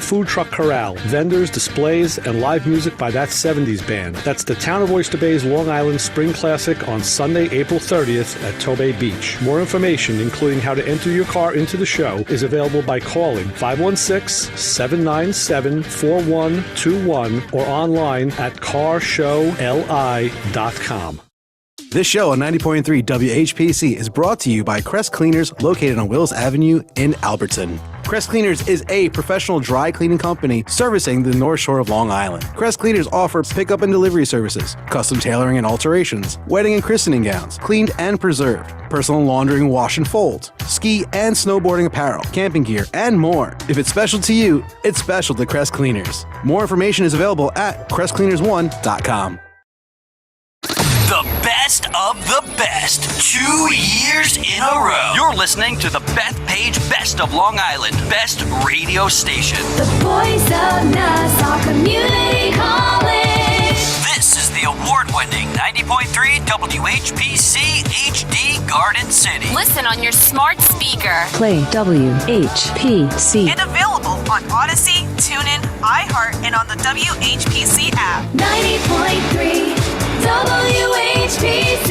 food truck corral, vendors, displays, and live music by That 70s Band. That's the Town of Oyster Bay's Long Island Spring Classic on Sunday, April 30th at Tobay Beach. More information, including how to enter your car into the show, is available by calling 516-797-4121 or online at carshowli.com. This show on 90.3 WHPC is brought to you by Crest Cleaners, located on Wills Avenue in Alberton. Crest Cleaners is a professional dry cleaning company servicing the North Shore of Long Island. Crest Cleaners offer pickup and delivery services, custom tailoring and alterations, wedding and christening gowns, cleaned and preserved, personal laundering, wash and fold, ski and snowboarding apparel, camping gear, and more. If it's special to you, it's special to Crest Cleaners. More information is available at crestcleaners1.com. The best of the best, 2 years in a row. You're listening to the Beth Page Best of Long Island, best radio station. The voice of Nassau Community College. This is the award-winning 90.3 WHPC HD Garden City. Listen on your smart speaker. Play WHPC. And available on Odyssey, TuneIn, iHeart, and on the WHPC app. 90.3 WHPC.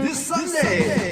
This Sunday.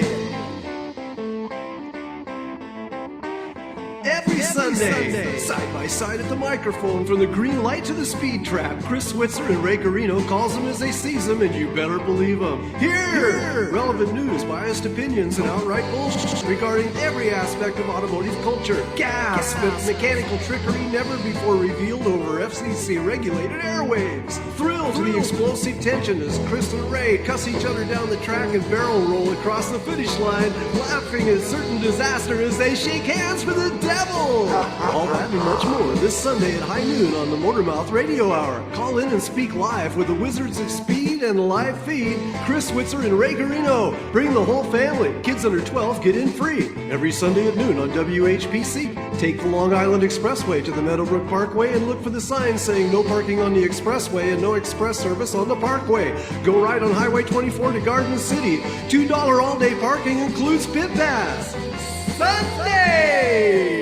Every Sunday. Side by side at the microphone, from the green light to the speed trap, Chris Switzer and Ray Carino calls them as they sees them, and you better believe them. Here! Relevant news, biased opinions, and outright bullshit regarding every aspect of automotive culture. Gasp at mechanical trickery never before revealed over FCC-regulated airwaves. Thrill to the explosive tension as Chris and Ray cuss each other down the track and barrel roll across the finish line, laughing at certain disaster as they shake hands for the devil. All that and much more this Sunday at high noon on the MotorMouth Radio Hour. Call in and speak live with the Wizards of Speed and live feed, Chris Switzer and Ray Carino. Bring the whole family. Kids under 12 get in free. Every Sunday at noon on WHPC. Take the Long Island Expressway to the Meadowbrook Parkway and look for the sign saying no parking on the expressway and no express service on the parkway. Go right on Highway 24 to Garden City. $2 all-day parking includes pit pass. Sunday!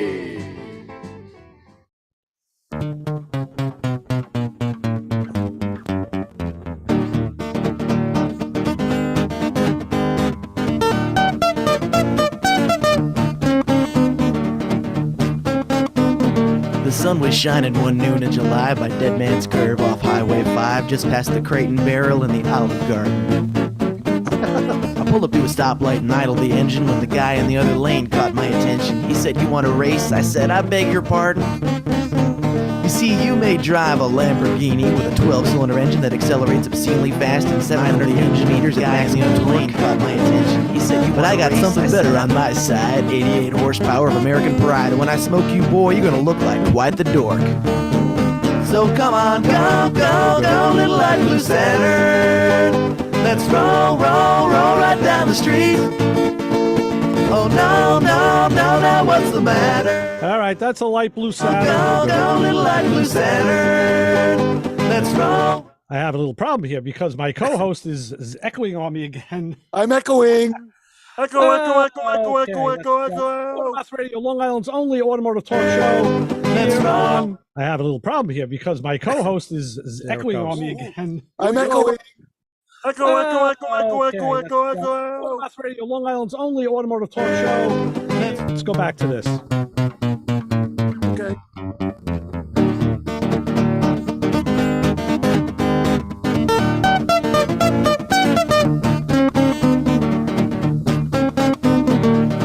The sun was shining one noon in July by Dead Man's Curve off Highway 5, just past the Crate and Barrel and the Olive Garden. I pulled up to a stoplight and idled the engine when the guy in the other lane caught my attention. He said, "You want to race?" I said, "I beg your pardon." You see, you may drive a Lamborghini with a 12-cylinder engine that accelerates obscenely fast and 700 engine meters at maximum torque. Caught my attention. He said, "But I got something better on my side. 88 horsepower of American pride. And when I smoke you, boy, you're gonna look like quite the dork." So come on, go, go, go, little light blue Saturn. Let's roll, roll, roll right down the street. Oh no, no, no, now what's the matter? All right, that's a light blue Saturn. Go, go, little light blue Saturn. Let's roll. I have a little problem here because my co-host is echoing on me again. I'm echoing. Echo, MotorMouth Radio, Long Island's only automotive talk show. Let's roll. I have a little problem here because my co-host is echoing on me again. I'm echoing. Echo. MotorMouth Radio, Long Island's only automotive talk show. Let's go back to this. Okay.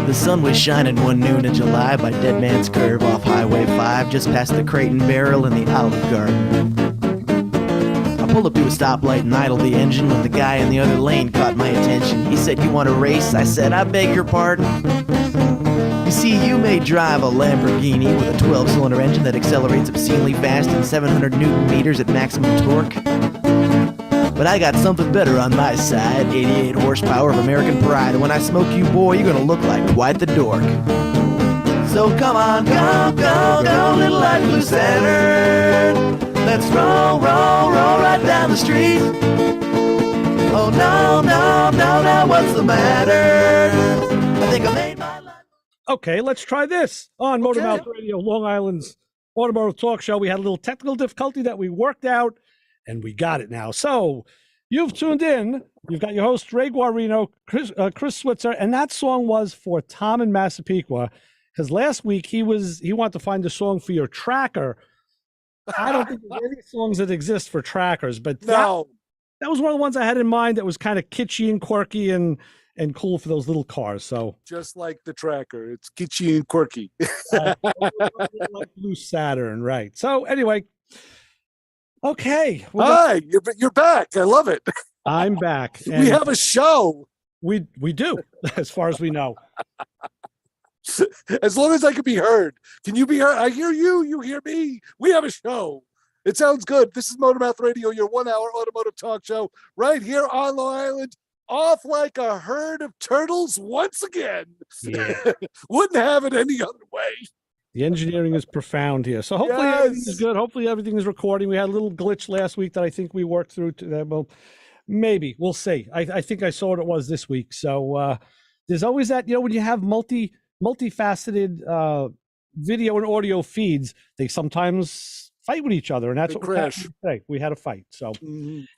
The sun was shining one noon in July by Dead Man's Curve off Highway 5, just past the Crate and Barrel and the Olive Garden. I pulled up to a stoplight and idled the engine when the guy in the other lane caught my attention. He said, "You want to race?" I said, "I beg your pardon." You see, you may drive a Lamborghini with a 12-cylinder engine that accelerates obscenely fast and 700 newton meters at maximum torque. But I got something better on my side, 88 horsepower of American pride. And when I smoke you, boy, you're gonna look like quite the dork. So come on, go, go, go, little light blue Saturn. Let's roll, roll, roll right down the street. Oh no, no, no, no, what's the matter? I think I made my life. Okay, let's try this on MotorMouth Radio, Long Island's automotive talk show. We had a little technical difficulty that we worked out, and we got it now. So you've tuned in. You've got your host, Ray Guarino, Chris Switzer, and that song was for Tom in Massapequa, because last week he wanted to find a song for your tracker. I don't think there's any songs that exist for trackers, but that was one of the ones I had in mind that was kind of kitschy and quirky and cool for those little cars. So just like the tracker, it's kitschy and quirky. Like Blue Saturn, right? So anyway, okay. Hi, you're back. I love it. I'm back. We have a show. We do, as far as we know. As long as I can be heard. Can you be heard? I hear you. You hear me. We have a show. It sounds good. This is MotorMouth Radio, your 1 hour automotive talk show right here on Long Island. Off like a herd of turtles once again. Yeah. Wouldn't have it any other way. The engineering is profound here. So hopefully everything is good. Hopefully everything is recording. We had a little glitch last week that I think we worked through. Well, maybe. We'll see. I think I saw what it was this week. So there's always that, when you have multifaceted video and audio feeds, they sometimes fight with each other, and that's what we had today. We had a fight. So,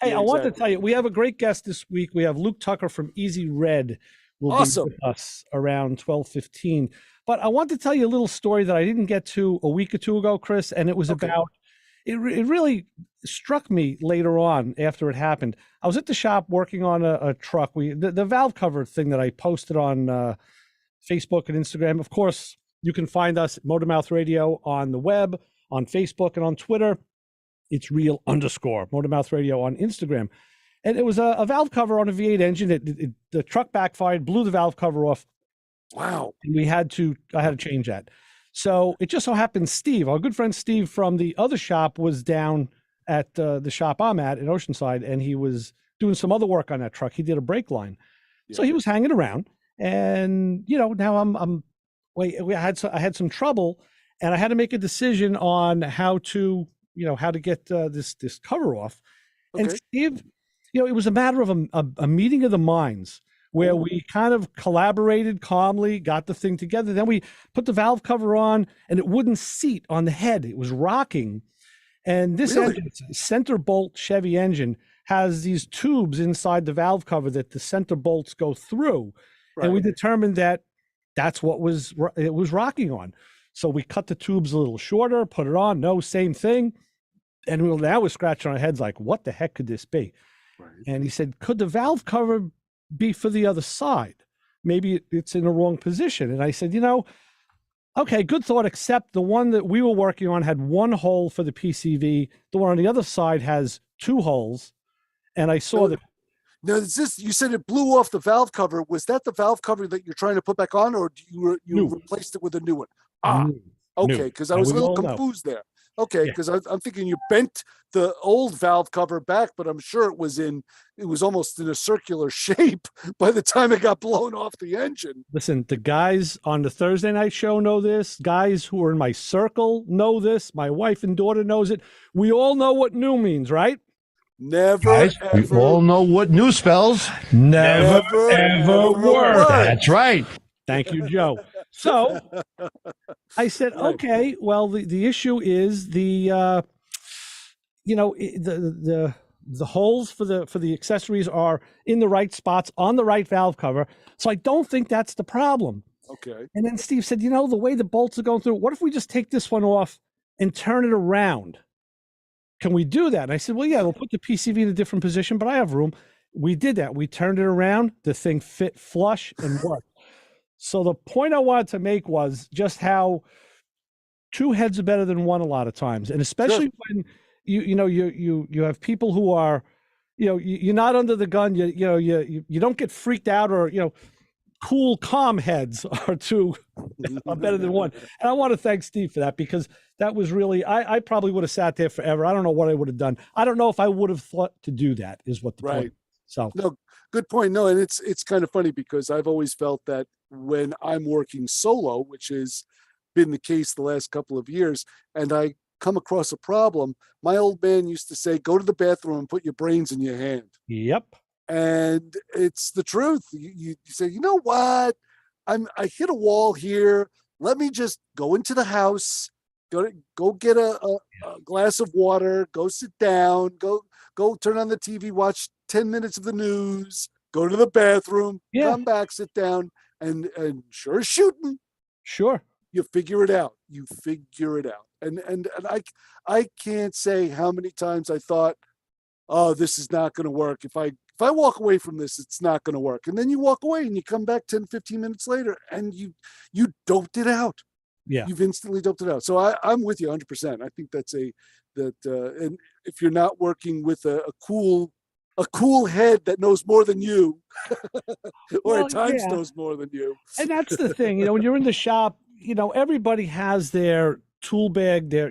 hey, I want to tell you, we have a great guest this week. We have Luke Tucker from Easy Red will be with us around 12:15. But I want to tell you a little story that I didn't get to a week or two ago, Chris, and it was about. It really struck me later on after it happened. I was at the shop working on a truck. The valve cover thing that I posted on Facebook and Instagram. Of course, you can find us at MotorMouth Radio on the web, on Facebook, and on Twitter. It's _MotorMouth Radio on Instagram. And it was a valve cover on a V8 engine. The truck backfired, blew the valve cover off. Wow. And I had to change that. So it just so happened Steve, our good friend Steve from the other shop, was down at the shop I'm at in Oceanside, and he was doing some other work on that truck. He did a brake line. Yeah. So he was hanging around, and now I had some trouble, and I had to make a decision on how to get this cover off. Okay. And Steve, it was a matter of a meeting of the minds where we kind of collaborated calmly, got the thing together. Then we put the valve cover on, and it wouldn't seat on the head. It was rocking. And this engine, center bolt Chevy engine, has these tubes inside the valve cover that the center bolts go through. Right. And we determined that that's what it was rocking on. So we cut the tubes a little shorter, put it on, same thing. And now we're scratching our heads like, what the heck could this be? Right. And he said, could the valve cover be for the other side? Maybe it's in the wrong position. And I said, okay, good thought, except the one that we were working on had one hole for the PCV. The one on the other side has two holes. And I saw that. Now, you said it blew off the valve cover. Was that the valve cover that you're trying to put back on, or you replaced it with a new one? Okay, because I was a little confused there. Okay, because I'm thinking you bent the old valve cover back, but I'm sure it was almost in a circular shape by the time it got blown off the engine. Listen, the guys on the Thursday night show know this. Guys who are in my circle know this. My wife and daughter knows it. We all know what new means, right? Never, guys, ever. We all know what new spells. Never ever work. That's right. Thank you, Joe. So I said, okay, well, the issue is the holes for the accessories are in the right spots on the right valve cover. So I don't think that's the problem. Okay. And then Steve said, the way the bolts are going through, what if we just take this one off and turn it around? Can we do that? And I said, well, yeah, we'll put the PCV in a different position, but I have room. We did that. We turned it around. The thing fit flush and worked. So the point I wanted to make was just how two heads are better than one a lot of times. And especially when you have people who are, you're not under the gun, you don't get freaked out, or, cool, calm heads are better than one. And I want to thank Steve for that, because that was really, I probably would have sat there forever. I don't know what I would have done. I don't know if I would have thought to do that, is what the point is. So no, good point. No, and it's kind of funny, because I've always felt that when I'm working solo, which is been the case the last couple of years, and I come across a problem. My old man used to say, go to the bathroom and put your brains in your hand. Yep. And it's the truth. You say, you know what? I hit a wall here. Let me just go into the house, go get a glass of water, go sit down, go turn on the TV, watch 10 minutes of the news, go to the bathroom, come back, sit down, and sure as shooting. Sure. You figure it out. And I can't say how many times I thought, oh, this is not going to work. If I walk away from this, it's not going to work. And then you walk away and you come back 10, 15 minutes later and you doped it out. Yeah. You've instantly doped it out. So I'm with you 100%. I think and if you're not working with a cool head that knows more than you, or at times knows more than you. And that's the thing, when you're in the shop, everybody has their tool bag, their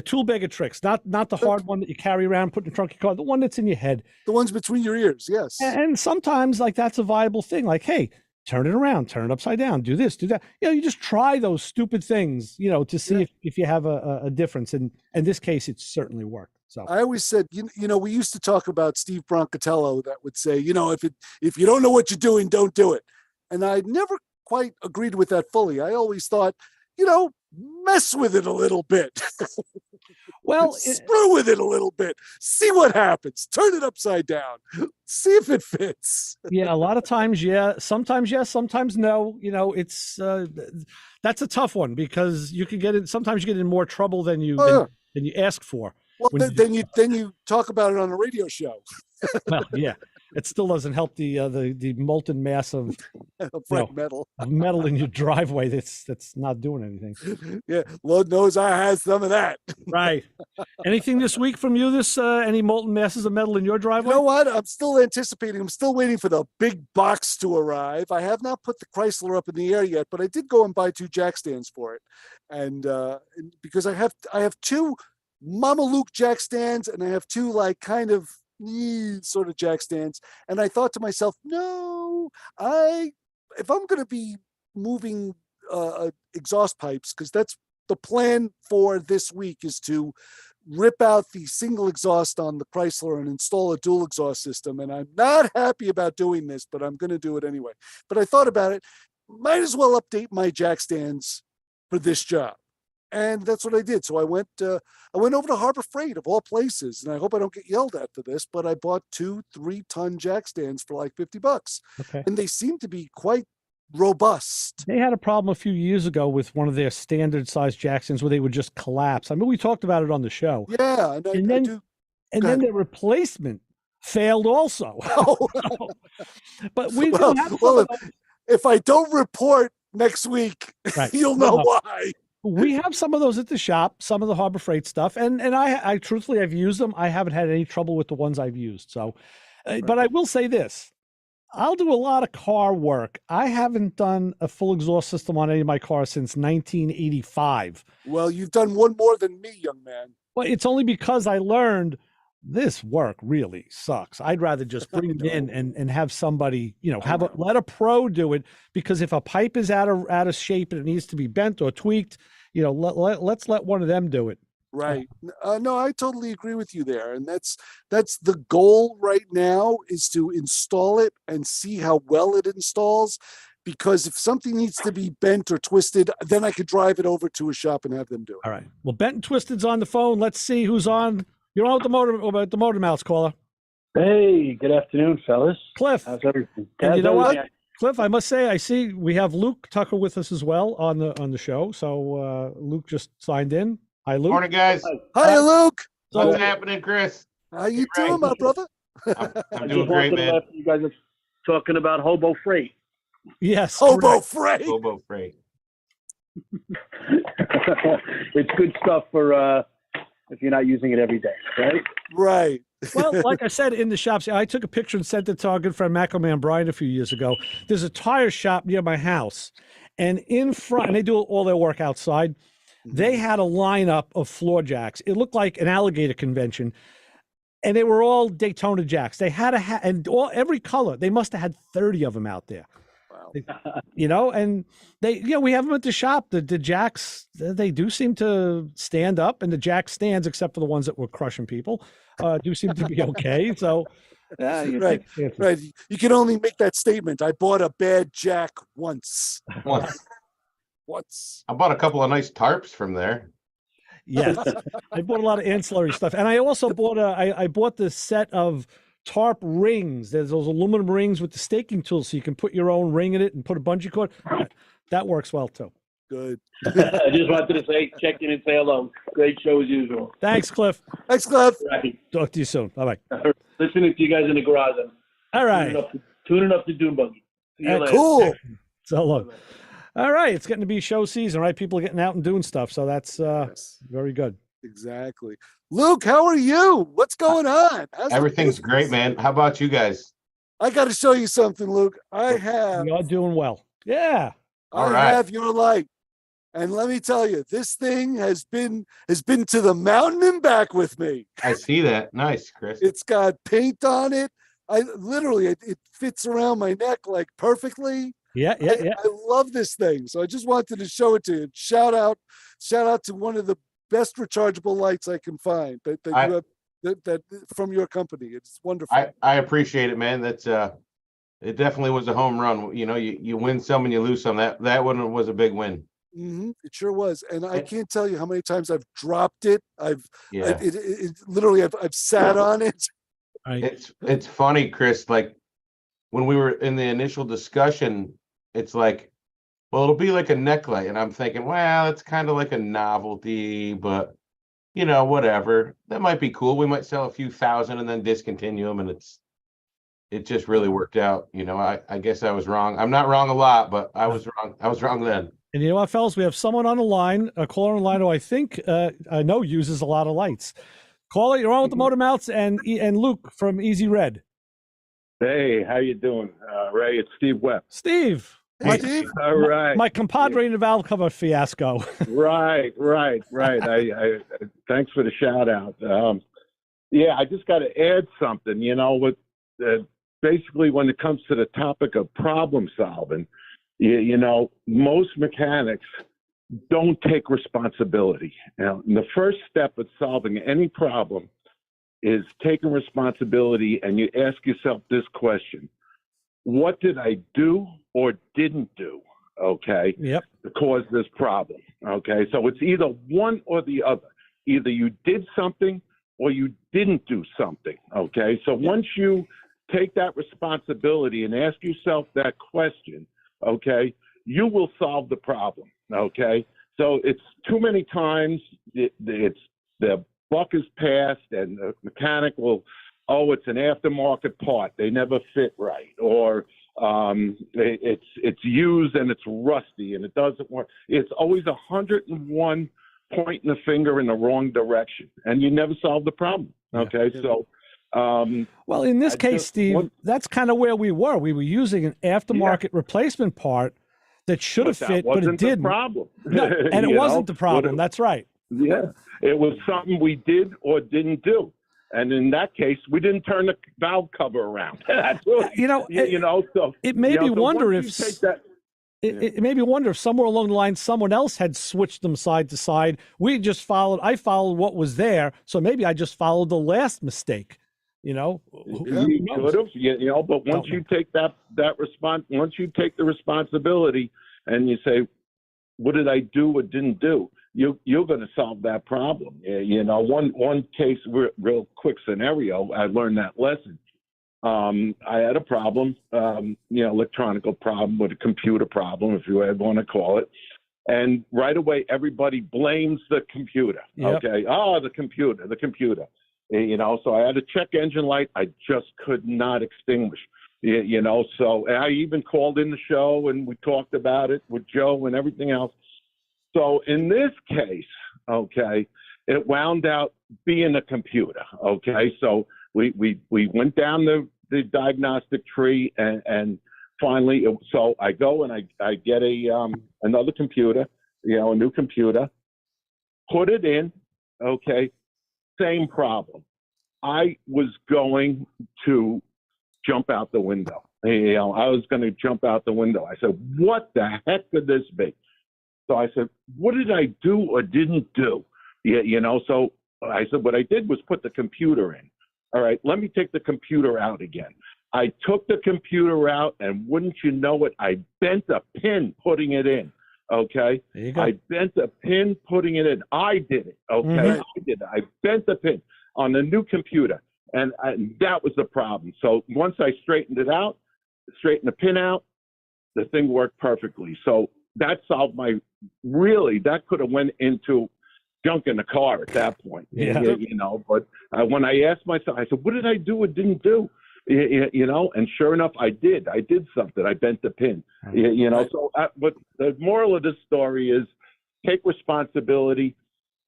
tool bag of tricks, not the hard one that you carry around, put in the trunk of your car, the one that's in your head. The ones between your ears, yes. And sometimes like that's a viable thing. Like, hey, turn it around, turn it upside down, do this, do that. You just try those stupid things, to see if you have a difference. And in this case, it certainly worked. So I always said, we used to talk about Steve Broncatello that would say, if you don't know what you're doing, don't do it. And I never quite agreed with that fully. I always thought, mess with it a little bit. Well, screw with it a little bit. See what happens. Turn it upside down. See if it fits. Yeah, a lot of times, sometimes yes, sometimes no. It's that's a tough one because you can get in. Sometimes you get in more trouble than you ask for. Well, then you talk about it on a radio show. Well, yeah, it still doesn't help the molten mass of metal in your driveway that's not doing anything. Yeah, Lord knows I had some of that. Right. Anything this week from you? Any molten masses of metal in your driveway? You know what? I'm still anticipating. I'm still waiting for the big box to arrive. I have not put the Chrysler up in the air yet, but I did go and buy 2 jack stands for it, and because I have 2 Mama Luke jack stands, and I have 2 like kind of sort of jack stands. And I thought to myself, no, if I'm going to be moving exhaust pipes, because that's the plan for this week, is to rip out the single exhaust on the Chrysler and install a dual exhaust system. And I'm not happy about doing this, but I'm going to do it anyway. But I thought about it, might as well update my jack stands for this job. And that's what I did. So I went over to Harbor Freight, of all places, and I hope I don't get yelled at for this, but I bought 2 3-ton jack stands for like $50. Okay. And they seem to be quite robust. They had a problem a few years ago with one of their standard size jack stands where they would just collapse. I mean, we talked about it on the show. Yeah. And then the replacement failed also. Oh. But we do have if I don't report next week, right. You'll know why. We have some of those at the shop, some of the Harbor Freight stuff, and I truthfully, I've used them. I haven't had any trouble with the ones I've used. So, but I will say this: I'll do a lot of car work. I haven't done a full exhaust system on any of my cars since 1985. Well, you've done one more than me, young man. Well, it's only because I learned this work really sucks. I'd rather just bring it in and have somebody, let a pro do it, because if a pipe is out of shape and it needs to be bent or tweaked, let's let one of them do it. Right. No, I totally agree with you there. And that's the goal right now, is to install it and see how well it installs. Because if something needs to be bent or twisted, then I could drive it over to a shop and have them do it. All right. Well, Bent and Twisted's on the phone. Let's see who's on. You're on with the MotorMouth caller. Hey, good afternoon, fellas. Cliff. How's everything? And you know what, Cliff? I must say, I see we have Luke Tucker with us as well on the show. So Luke just signed in. Hi, Luke. Morning, guys. Hi, Luke. What's happening, Chris? How you doing, my brother? I'm doing great, man. You guys are talking about hobo freight. Yes, hobo freight. Hobo freight. It's good stuff for if you're not using it every day, right? Right. Well, like I said, in the shops, I took a picture and sent it to our good friend Macho Man Brian a few years ago. There's a tire shop near my house, and in front, and they do all their work outside. They had a lineup of floor jacks. It looked like an alligator convention, and they were all Daytona jacks. They had every color. They must have had 30 of them out there. Wow. And we have them at the shop. The jacks, they do seem to stand up, and the jack stands, except for the ones that were crushing people, do seem to be okay. So, right. You can only make that statement. I bought a bad jack once. Once. I bought a couple of nice tarps from there. Yes, I bought a lot of ancillary stuff, and I also bought I bought this set of tarp rings. There's those aluminum rings with the staking tool, so you can put your own ring in it and put a bungee cord. That works well too. Good. I just wanted to check in and say hello. Great show as usual. Thanks, Cliff. Thanks, Cliff. Right. Talk to you soon. Bye bye. Listening to you guys in the garage. All right. Tuning up to Doom Buggy. See you later. Cool. So look. All right, it's getting to be show season, right? People are getting out and doing stuff, so that's very good. Exactly. Luke, how are you? What's going on? Everything's great, man. How about you guys? I got to show you something, Luke. We are doing well. Yeah. I have your light. And let me tell you, this thing has been to the mountain and back with me. I see that. Nice, Chris. It's got paint on it. It fits around my neck like perfectly. Yeah. I love this thing. So I just wanted to show it to you. Shout out to one of the best rechargeable lights I can find that you have that from your company. It's wonderful. I appreciate it, man. That's it definitely was a home run. You win some and you lose some. That one was a big win. Mm-hmm. It sure was. And I can't tell you how many times I've dropped it. Literally I've sat on it. It's funny, Chris, like when we were in the initial discussion, it's like, well, it'll be like a necklight. And I'm thinking, well, it's kind of like a novelty, but whatever. That might be cool. We might sell a few thousand and then discontinue them. And it just really worked out. I guess I was wrong. I'm not wrong a lot, but I was wrong. I was wrong then. And you know what, fellas? We have someone on the line, a caller on the line who I think I know uses a lot of lights. Caller, you're on with the MotorMouths and Luke from Easy Red. Hey, how you doing, Ray? It's Steve Webb. Steve. Steve. All right. My compadre in the valve cover fiasco. Right. I thanks for the shout out. I just got to add something. Basically, when it comes to the topic of problem solving, most mechanics don't take responsibility. Now, the first step of solving any problem is taking responsibility, and you ask yourself this question: what did I do or didn't do, okay, to cause this problem, okay? So it's either one or the other. Either you did something or you didn't do something, okay? So once you take that responsibility and ask yourself that question, okay, you will solve the problem, okay? So it's too many times it's the buck is passed and the mechanic will, it's an aftermarket part, they never fit right, or it's used and it's rusty and it doesn't work. It's always 101 pointing the finger in the wrong direction, and you never solve the problem. Okay, so well, in this case, Steve, that's kind of where we were. We were using an aftermarket replacement part that should have fit, but it didn't. Problem. No, and it wasn't the problem. That's right. Yeah, it was something we did or didn't do. And in that case, we didn't turn the valve cover around. That's what, so it made me wonder if it made me wonder if somewhere along the line someone else had switched them side to side. I followed what was there, so maybe I just followed the last mistake. You could have, but once you take that response, once you take the responsibility and you say, what did I do or didn't do? You're going to solve that problem. One case, real quick scenario, I learned that lesson. I had a problem, electronical problem with a computer problem, if you ever want to call it. And right away, everybody blames the computer. Yep. Okay. Oh, the computer. So I had a check engine light. I just could not extinguish, so I even called in the show and we talked about it with Joe and everything else. So in this case, okay, it wound out being a computer. Okay. So we went down the diagnostic tree and finally, so I go and I get another computer, a new computer, put it in. Okay. Same problem. I was going to jump out the window. I was going to jump out the window. I said, what the heck could this be? So I said, what did I do or didn't do? So I said, what I did was put the computer in. All right, let me take the computer out again. I took the computer out, and wouldn't you know it, I bent a pin putting it in. Okay, there you go. I bent a pin putting it in. I did it. Okay, I did it. I bent the pin on the new computer, and that was the problem. So once I straightened it out, straightened the pin out, the thing worked perfectly. So that solved that could have went into junk in the car at that point. Yeah. But when I asked myself, I said, what did I do or didn't do? And sure enough, I did something. I bent the pin, so, but the moral of this story is take responsibility,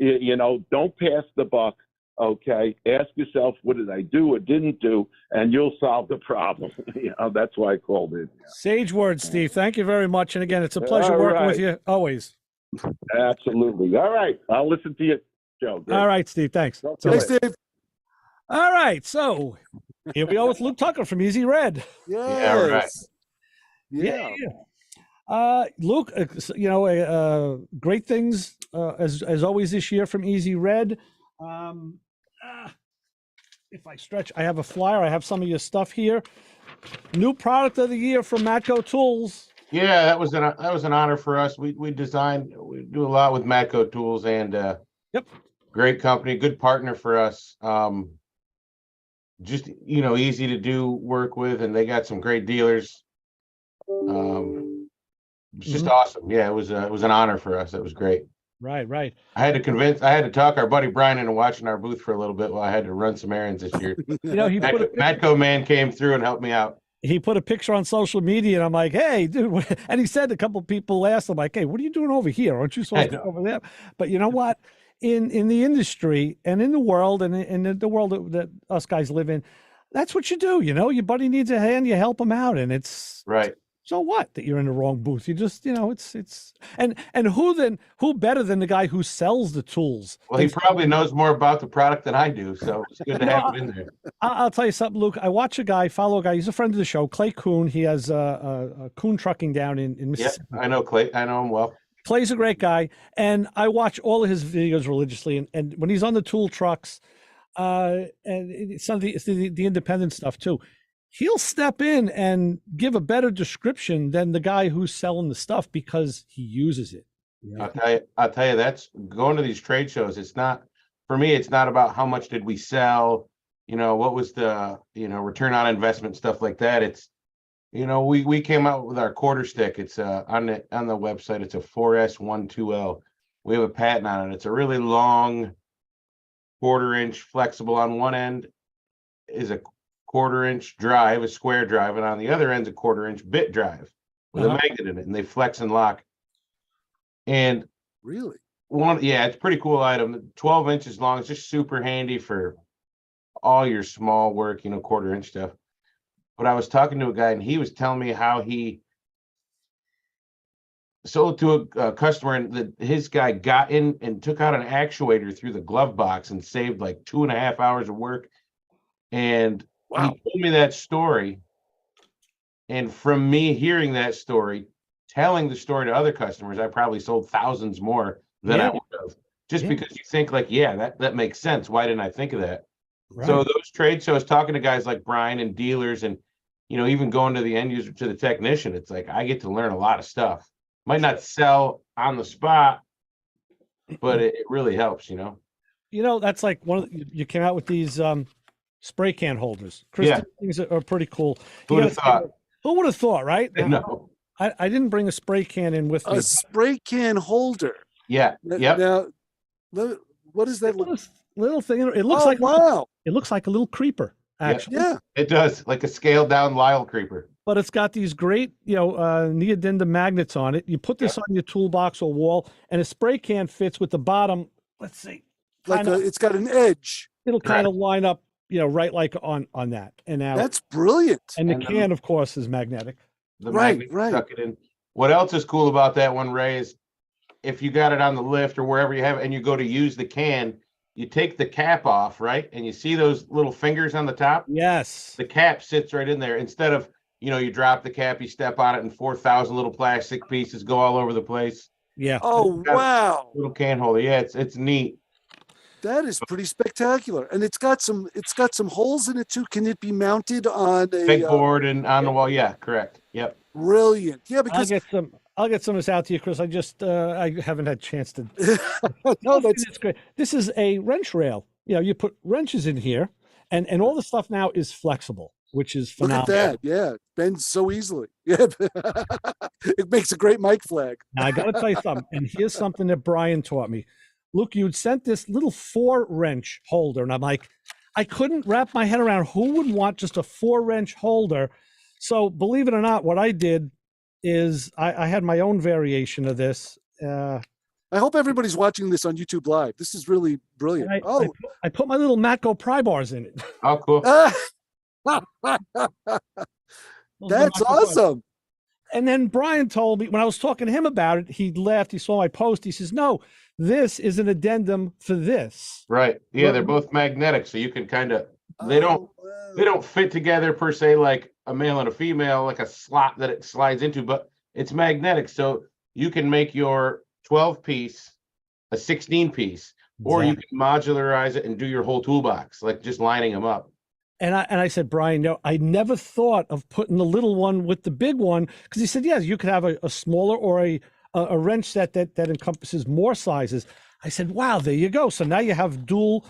don't pass the buck. Okay. Ask yourself, what did I do or didn't do? And you'll solve the problem. That's why I called it. Sage words, Steve. Thank you very much. And again, it's a pleasure working with you always. Absolutely. All right. I'll listen to you, Joe. All right, Steve. Thanks. Thanks, Steve. All right. So here we go with Luke Tucker from Easy Red. Yes. Yeah. Luke, great things as always this year from Easy Red. If I stretch, I have a flyer. I have some of your stuff here. New product of the year from Matco Tools. Yeah, that was an honor for us. We do a lot with Matco Tools, and great company, good partner for us. Just easy to do work with, and they got some great dealers. It's just awesome. Yeah, it was an honor for us. It was great. Right. I had to talk our buddy Brian into watching our booth for a little bit while I had to run some errands this year. Matco man came through and helped me out. He put a picture on social media, and I'm like, hey, dude. And he said a couple people asked him, like, hey, what are you doing over here? Aren't you supposed to be over there? But you know what? In the industry and in the world and in the world that us guys live in, that's what you do. Your buddy needs a hand, you help him out. And it's right. So what that you're in the wrong booth? You just, it's and who better than the guy who sells the tools? Well, he probably knows more about the product than I do, so it's good to have him in there. I'll tell you something, Luke. I watch follow a guy. He's a friend of the show, Clay Kuhn. He has a Kuhn Trucking down in Mississippi. Yeah, I know Clay. I know him well. Clay's a great guy, and I watch all of his videos religiously. And when he's on the tool trucks, and it's some of the independent stuff too, he'll step in and give a better description than the guy who's selling the stuff because he uses it. I'll tell you, that's going to these trade shows. It's not, for me, it's not about how much did we sell, what was the, return on investment, stuff like that. It's, we came out with our quarter stick. It's on the website. It's a 4S12L. We have a patent on it. It's a really long 1/4-inch flexible. On one end is a 1/4-inch drive, a square drive, and on the other end's a 1/4-inch bit drive with a magnet in it, and they flex and lock. And really, it's a pretty cool item. 12 inches long. It's just super handy for all your small work, 1/4-inch stuff. But I was talking to a guy, and he was telling me how he sold to a customer, and his guy got in and took out an actuator through the glove box and saved like 2.5 hours of work. And he told me that story, and from me hearing that story, telling the story to other customers, I probably sold thousands more than I would have. Just because you think like, that makes sense. Why didn't I think of that? Right. So those trade shows, talking to guys like Brian and dealers, and even going to the end user, to the technician, it's like I get to learn a lot of stuff. Might not sell on the spot, but it really helps. That's like you came out with these spray can holders. Chris, things are pretty cool. Who would have thought? Who would have thought, right? No. I didn't bring a spray can in with me. A spray can holder. Yeah. Now, what is that little thing? It looks It looks like a little creeper, actually. Yeah. It does, like a scaled down Lyle creeper. But it's got these great, neodymium magnets on it. You put this on your toolbox or wall, and a spray can fits with the bottom. Let's see. It's got an edge. It'll kind of line up, right like on that. And now that's brilliant. And the can, of course, is magnetic. The magnet stuck it in. What else is cool about that one, Ray, is if you got it on the lift or wherever you have it and you go to use the can, you take the cap off, right? And you see those little fingers on the top? Yes. The cap sits right in there instead of you drop the cap, you step on it, and 4,000 little plastic pieces go all over the place. Yeah. Oh, wow. Little can holder. Yeah, it's neat. That is pretty spectacular, and it's got some holes in it too. Can it be mounted on a pegboard and on the wall? Yeah, correct. Yep. Brilliant. Yeah, because I'll get some of this out to you, Chris. I just I haven't had a chance to. No, that's great. This is a wrench rail. You put wrenches in here, and all the stuff now is flexible, which is phenomenal. Look at that. Yeah, it bends so easily. Yeah, it makes a great mic flag. Now I got to tell you something, and here's something that Brian taught me. Look, you'd sent this little 4-wrench holder, and I'm like, I couldn't wrap my head around who would want just a 4-wrench holder. So believe it or not, what I did is I had my own variation of this. I hope everybody's watching this on YouTube Live. This is really brilliant. I put my little Matco pry bars in it. Oh, cool. That's awesome. And then Brian told me, when I was talking to him about it, he laughed. He saw my post. He says, no, this is an addendum for this. Right. Yeah, they're both magnetic, so you can kind of they don't fit together per se like a male and a female, like a slot that it slides into, but it's magnetic, so you can make your 12-piece a 16-piece, or you can modularize it and do your whole toolbox, like just lining them up. And I said, Brian, no, I never thought of putting the little one with the big one, because he said, yes, you could have a smaller or a wrench set that encompasses more sizes. I said, wow, there you go. So now you have dual.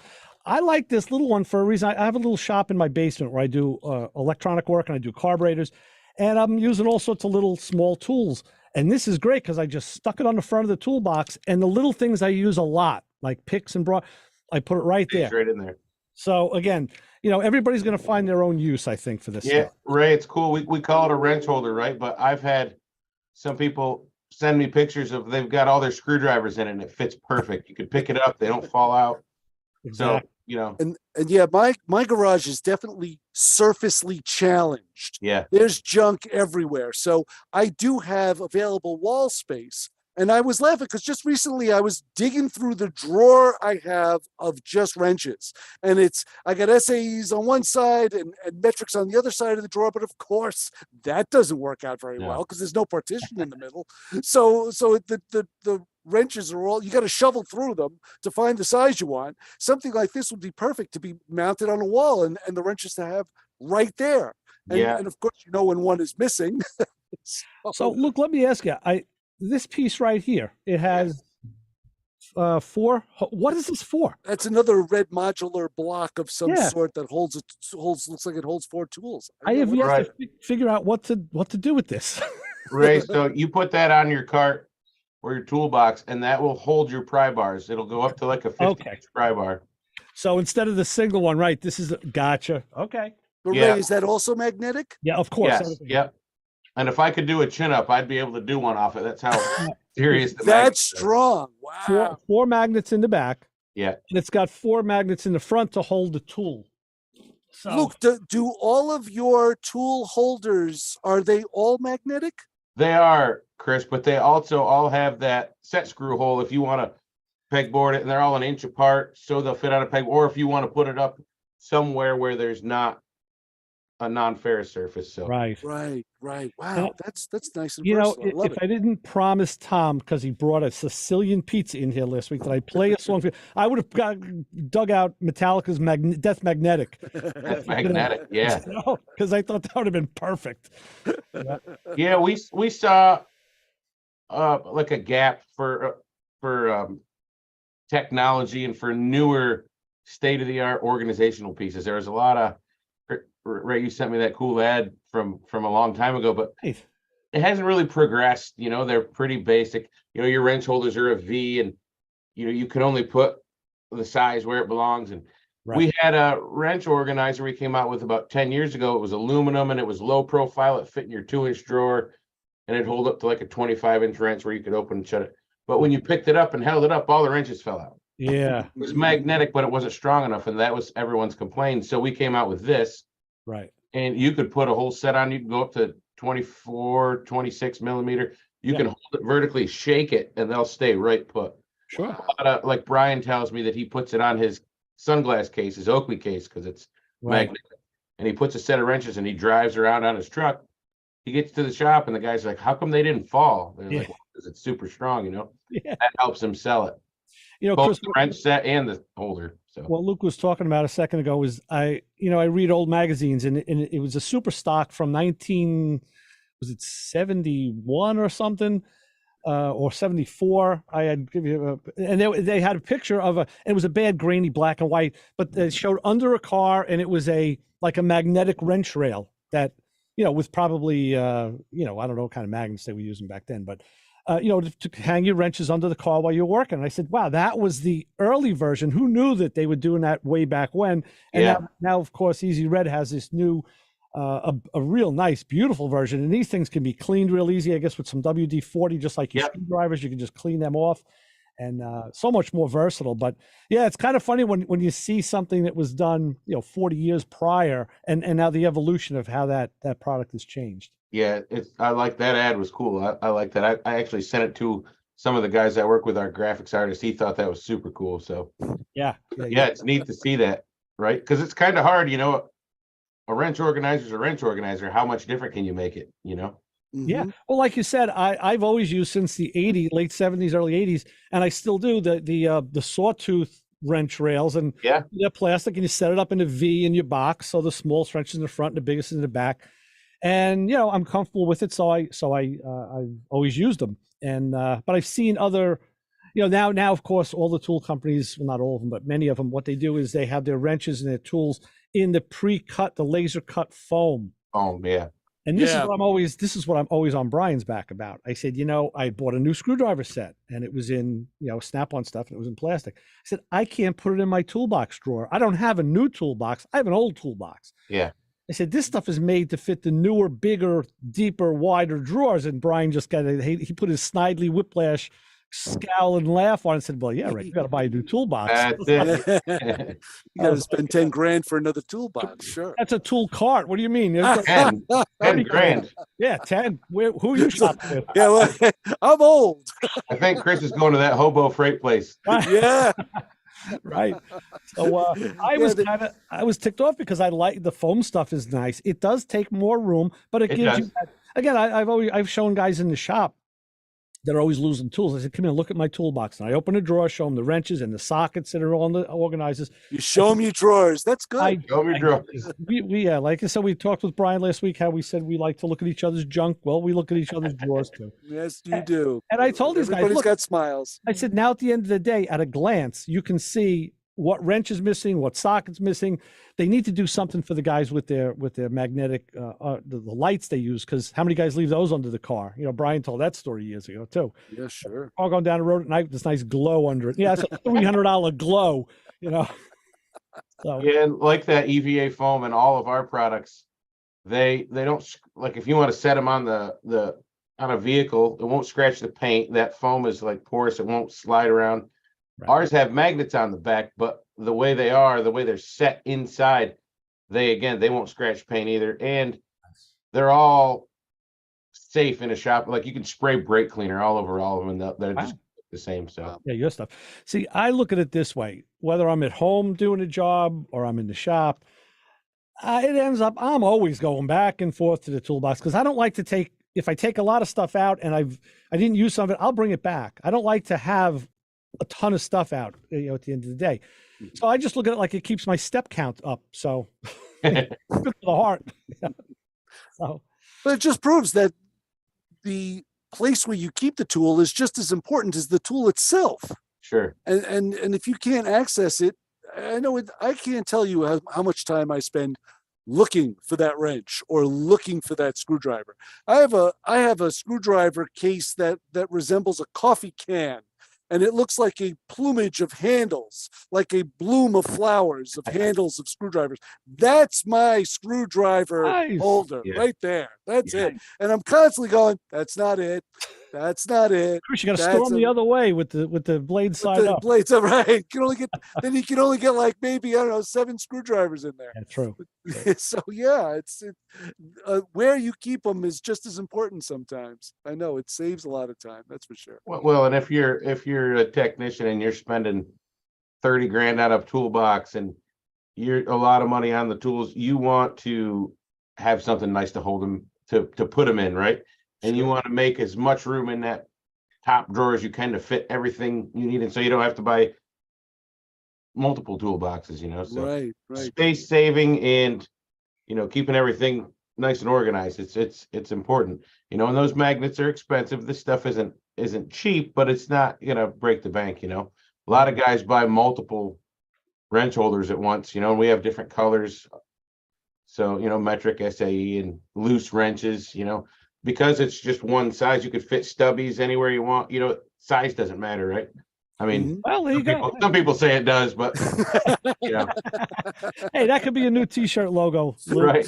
I like this little one for a reason. I have a little shop in my basement where I do electronic work and I do carburetors, and I'm using all sorts of little small tools. And this is great because I just stuck it on the front of the toolbox, and the little things I use a lot, like picks and I put it right there. It's right in there. So again, everybody's going to find their own use, I think, for this. Yeah, stuff. Ray, it's cool. We call it a wrench holder, right? But I've had some people send me pictures of they've got all their screwdrivers in it, and it fits perfect. You can pick it up; they don't fall out. Exactly. So and yeah, my garage is definitely surfacely challenged. Yeah, there's junk everywhere, so I do have available wall space. And I was laughing because just recently I was digging through the drawer I have of just wrenches. And I got SAEs on one side and metrics on the other side of the drawer. But of course, that doesn't work out very well because there's no partition in the middle. So the wrenches are all, you got to shovel through them to find the size you want. Something like this would be perfect to be mounted on a wall and the wrenches to have right there. And of course, when one is missing. So look, let me ask you, this piece right here, it has 4. What is this for? That's another red modular block of some sort that looks like it holds 4 tools. I have yet to figure out what to do with this. Ray, so you put that on your cart or your toolbox, and that will hold your pry bars. It'll go up to like a 50-inch pry bar. So instead of the single one, right? This is gotcha. Okay. But Ray, is that also magnetic? Yeah, of course. Yes. Yep. And if I could do a chin up, I'd be able to do one off it. That's how serious the That's strong. Wow. 4 magnets in the back. Yeah. And it's got 4 magnets in the front to hold the tool. So, Luke, do all of your tool holders, are they all magnetic? They are, Chris, but they also all have that set screw hole if you want to pegboard it, and they're all an inch apart, so they'll fit on a peg. Or if you want to put it up somewhere where there's not a non-ferrous surface. So Right. Wow, that's nice and versatile. If I didn't promise Tom, because he brought a Sicilian pizza in here last week, that I play a song for, I would have dug out Metallica's Death Magnetic. That's magnetic, yeah. Because I thought that would have been perfect. Yeah, we saw like a gap for technology and for newer state-of-the-art organizational pieces. There was a lot of Ray, you sent me that cool ad from a long time ago, but it hasn't really progressed. They're pretty basic. Your wrench holders are a V, and you can only put the size where it belongs. And we had a wrench organizer we came out with about 10 years ago. It was aluminum and it was low profile. It fit in your 2-inch drawer, and it'd hold up to like a 25-inch wrench where you could open and shut it. But when you picked it up and held it up, all the wrenches fell out. Yeah, it was magnetic, but it wasn't strong enough, and that was everyone's complaint. So we came out with this. Right. And you could put a whole set on. You can go up to 24, 26 millimeter. You can hold it vertically, shake it, and they'll stay right put. Sure. Like Brian tells me that he puts it on his sunglass case, his Oakley case, because it's magnetic. And he puts a set of wrenches and he drives around on his truck. he gets to the shop and the guy's like, how come they didn't fall? They're like, well, because it's super strong, Yeah. That helps him sell it. Both Chris, the wrench set and the holder. So what Luke was talking about a second ago was I read old magazines and it was a super stock from 71 or something, or 74. I had give you and they had a picture of it was a bad grainy black and white, but they showed under a car and it was like a magnetic wrench rail that, with probably, I don't know what kind of magnets they were using back then, but to hang your wrenches under the car while you're working. And I said, wow, that was the early version. Who knew that they were doing that way back when? And now, of course, Easy Red has this new, a real nice, beautiful version. And these things can be cleaned real easy, I guess, with some WD-40, just like your screwdrivers. You can just clean them off. And so much more versatile. But yeah, it's kind of funny when you see something that was done, 40 years prior, and now the evolution of how that product has changed. Yeah, I like that ad was cool. I like that. I actually sent it to some of the guys that work with our graphics artists. He thought that was super cool. So yeah, it's neat to see that, right? Because it's kind of hard, a wrench organizer is a wrench organizer. How much different can you make it? Yeah. Well, like you said, I've always used since the late 70s, early 80s, and I still do the sawtooth wrench rails, and they're plastic, and you set it up in a V in your box, so the smallest wrench is in the front and the biggest is in the back. And I'm comfortable with it, so I've always used them. And but I've seen other, now of course all the tool companies, well, not all of them, but many of them, what they do is they have their wrenches and their tools in the pre-cut, the laser cut foam. Oh yeah. And this is what I'm always on Brian's back about. I said, I bought a new screwdriver set and it was in, Snap-on stuff and it was in plastic. I said, I can't put it in my toolbox drawer. I don't have a new toolbox. I have an old toolbox. Yeah. I said, this stuff is made to fit the newer, bigger, deeper, wider drawers. And Brian just he put his snidely whiplash scowl and laugh on it and said, well, yeah, right, you got to buy a new toolbox. That's it. You got to spend 10 grand for another toolbox. Sure. That's a tool cart. What do you mean? 10 grand. Yeah, 10. Who you shopping with? Yeah, well, I'm old. I think Chris is going to that hobo freight place. Yeah. Right. So I was ticked off because I like the foam stuff is nice. It does take more room, but it gives you that. Again, I've shown guys in the shop that are always losing tools. I said, come here, look at my toolbox. And I open a drawer, show them the wrenches and the sockets that are on the organizers. You show them your drawers. That's good. Show me drawers. We like I said, we talked with Brian last week how we said we like to look at each other's junk. Well, we look at each other's drawers too. Yes, you do. And I told these guys, everybody's got smiles. I said, now at the end of the day, at a glance, you can see what wrench is missing, what socket's missing. They need to do something for the guys with their magnetic the lights they use, because how many guys leave those under the car? Brian told that story years ago too. Yeah, sure. All going down the road at night, this nice glow under it. Yeah, it's a $300 glow. So. Yeah, and like that EVA foam and all of our products, they don't, like, if you want to set them on on a vehicle, it won't scratch the paint. That foam is like porous; it won't slide around. Right. Ours have magnets on the back, but the way they're set inside, they won't scratch paint either. And they're all safe in a shop. Like, you can spray brake cleaner all over all of them, and they're just the same. So yeah, your stuff. See, I look at it this way: whether I'm at home doing a job or I'm in the shop, it ends up I'm always going back and forth to the toolbox, because I don't like to take. If I take a lot of stuff out and I didn't use some of it, I'll bring it back. I don't like to have a ton of stuff out, at the end of the day. So I just look at it like it keeps my step count up. So good for the heart. So, but it just proves that the place where you keep the tool is just as important as the tool itself. Sure. And if you can't access it, I can't tell you how much time I spend looking for that wrench or looking for that screwdriver. I have a screwdriver case that resembles a coffee can. And it looks like a plumage of handles, like a bloom of flowers of handles of screwdrivers. That's my screwdriver holder right there. That's it. And I'm constantly going, that's not it. That's not it. Chris, you got to storm the other way with the blade side up. Blades up, right? You can only get like maybe, I don't know, 7 screwdrivers in there. Yeah, true. So yeah, where you keep them is just as important sometimes. I know it saves a lot of time. That's for sure. Well, and if you're a technician and you're spending 30 grand out of toolbox and you're a lot of money on the tools, you want to have something nice to hold them to put them in, right? And you want to make as much room in that top drawer as you can to fit everything you need, and so you don't have to buy multiple toolboxes, so Right. space saving and keeping everything nice and organized. It's important, and those magnets are expensive. This stuff isn't cheap, but it's not gonna break the bank. A lot of guys buy multiple wrench holders at once, and we have different colors, so metric, SAE, and loose wrenches, because it's just one size. You could fit stubbies anywhere you want. Size doesn't matter, right? I mean, well, there you go. Some people say it does, but Hey, that could be a new T-shirt logo. Right.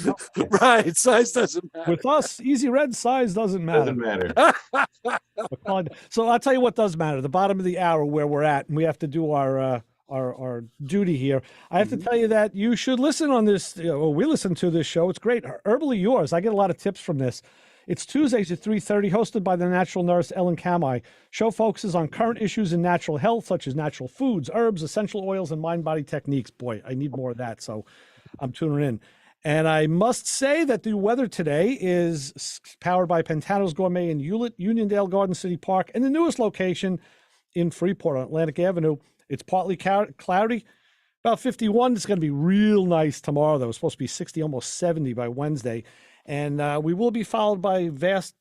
Right. Size doesn't matter. With us, Easy Red, size doesn't matter. Doesn't matter. So I'll tell you what does matter. The bottom of the hour where we're at, and we have to do our duty here. I have to tell you that you should listen on this. We listen to this show. It's great. Herbally Yours. I get a lot of tips from this. It's Tuesdays at 3:30, hosted by the natural nurse Ellen Kamai. Show focuses on current issues in natural health, such as natural foods, herbs, essential oils, and mind-body techniques. Boy, I need more of that, so I'm tuning in. And I must say that the weather today is powered by Pantano's Gourmet in Hewlett, Uniondale Garden City Park, and the newest location in Freeport on Atlantic Avenue. It's partly cloudy, about 51. It's going to be real nice tomorrow, though. It's supposed to be 60, almost 70 by Wednesday. And we will be followed by vast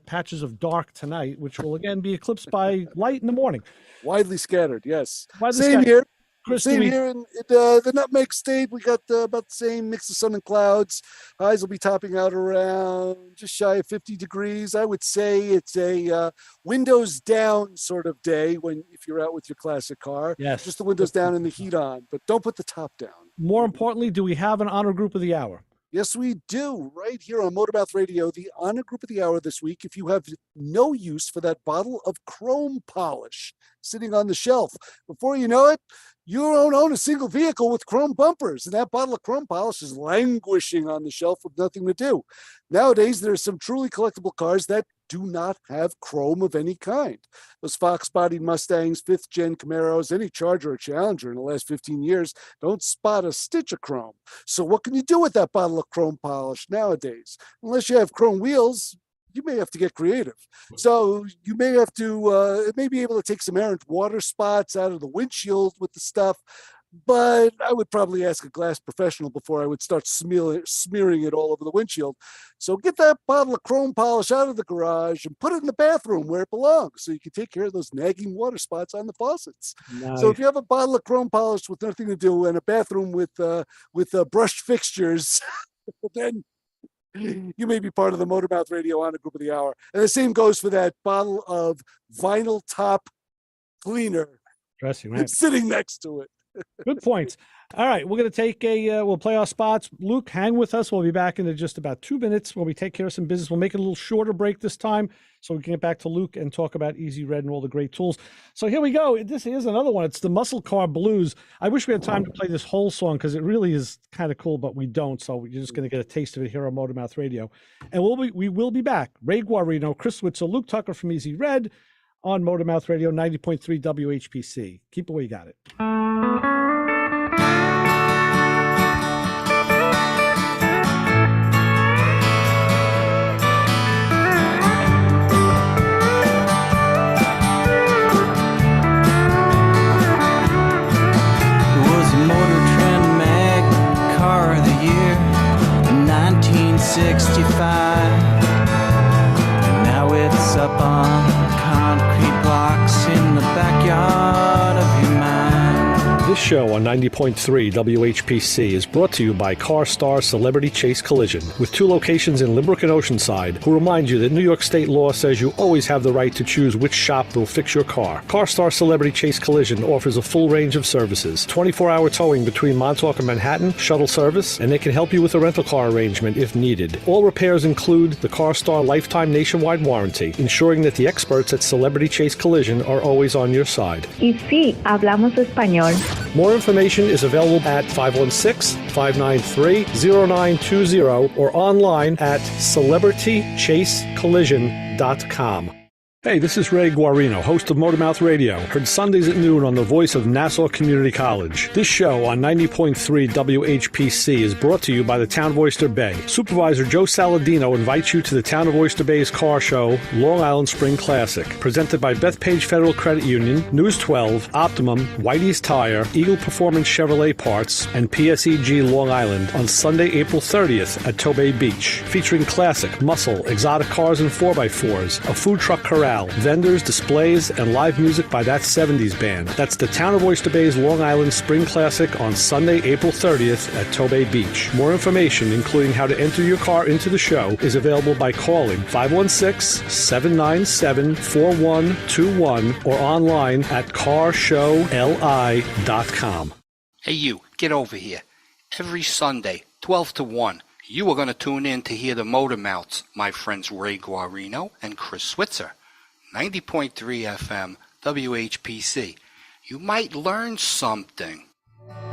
patches of dark tonight, which will again be eclipsed by light in the morning. Widely scattered, yes. Widely Same scattered. here. Chris, Same here in the Nutmeg State. We got about the same mix of sun and clouds. Highs will be topping out around just shy of 50 degrees. I would say it's a windows down sort of day if you're out with your classic car. Yes. Just the windows down and the heat on, but don't put the top down. More importantly, do we have an honor group of the hour? Yes, we do. Right here on MotorMouth Radio, the honor group of the hour this week. If you have no use for that bottle of chrome polish sitting on the shelf, before you know it, you don't own a single vehicle with chrome bumpers, and that bottle of chrome polish is languishing on the shelf with nothing to do. Nowadays, there are some truly collectible cars that do not have chrome of any kind. Those Fox-bodied Mustangs, fifth-gen Camaros, any Charger or Challenger in the last 15 years don't spot a stitch of chrome. So what can you do with that bottle of chrome polish nowadays? Unless you have chrome wheels, you may have to get creative. So you may have to, it may be able to take some errant water spots out of the windshield with the stuff, but I would probably ask a glass professional before I would start smearing it all over the windshield. So get that bottle of chrome polish out of the garage and put it in the bathroom where it belongs, so you can take care of those nagging water spots on the faucets. Nice. So if you have a bottle of chrome polish with nothing to do and a bathroom with brushed fixtures, then you may be part of the MotorMouth Radio Honor Group of the Hour. And the same goes for that bottle of vinyl top cleaner sitting next to it. Good points. All right, we're going to take we'll play our spots. Luke, hang with us. We'll be back in just about 2 minutes while we take care of some business. We'll make it a little shorter break this time so we can get back to Luke and talk about Easy Red and all the great tools. So here we go. This is another one. It's the Muscle Car Blues. I wish we had time to play this whole song because it really is kind of cool, but we don't. So you're just going to get a taste of it here on MotorMouth Radio. And we will be back. Ray Guarino, Chris Switzer, Luke Tucker from Easy Red on MotorMouth Radio 90.3 WHPC. Keep it where you got it. Car of the year in 1965. Now it's up on concrete blocks in the backyard of your mind. This show on 90.3 WHPC is brought to you by CarStar Celebrity Chase Collision, with 2 locations in Limerick and Oceanside, who remind you that New York state law says you always have the right to choose which shop will fix your car. CarStar Celebrity Chase Collision offers a full range of services, 24-hour towing between Montauk and Manhattan, shuttle service, and they can help you with a rental car arrangement if needed. All repairs include the CarStar Lifetime Nationwide Warranty, ensuring that the experts at Celebrity Chase Collision are always on your side. Y sí, hablamos español. More information is available at 516-593-0920 or online at celebritychasecollision.com. Hey, this is Ray Guarino, host of MotorMouth Radio, heard Sundays at noon on the voice of Nassau Community College. This show on 90.3 WHPC is brought to you by the Town of Oyster Bay. Supervisor Joe Saladino invites you to the Town of Oyster Bay's car show, Long Island Spring Classic, presented by Bethpage Federal Credit Union, News 12, Optimum, Whitey's Tire, Eagle Performance Chevrolet Parts, and PSEG Long Island on Sunday, April 30th at Tobay Beach, featuring classic, muscle, exotic cars and 4x4s, a food truck corral, vendors, displays, and live music by that 70s band. That's the Town of Oyster Bay's Long Island Spring Classic on Sunday, April 30th at Tobay Beach. More information, including how to enter your car into the show, is available by calling 516-797-4121 or online at carshowli.com. Hey, you, get over here. Every Sunday, 12 to 1, you are going to tune in to hear the MotorMouths, my friends Ray Guarino and Chris Switzer. 90.3 FM, WHPC. You might learn something. All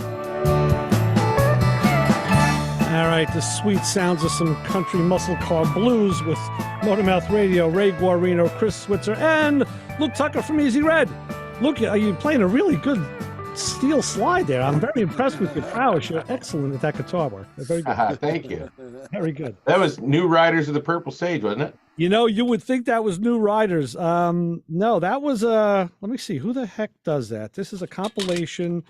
right, the sweet sounds of some country muscle car blues with MotorMouth Radio, Ray Guarino, Chris Switzer, and Luke Tucker from Easy Red. Luke, are you playing a really good steel slide there? I'm very impressed with your prowess. You're excellent at that guitar work. Very good. Thank you. Very good. That was New Riders of the Purple Sage, wasn't it? You know, you would think that was New Riders. No, that was let me see, who the heck does that? This is a compilation.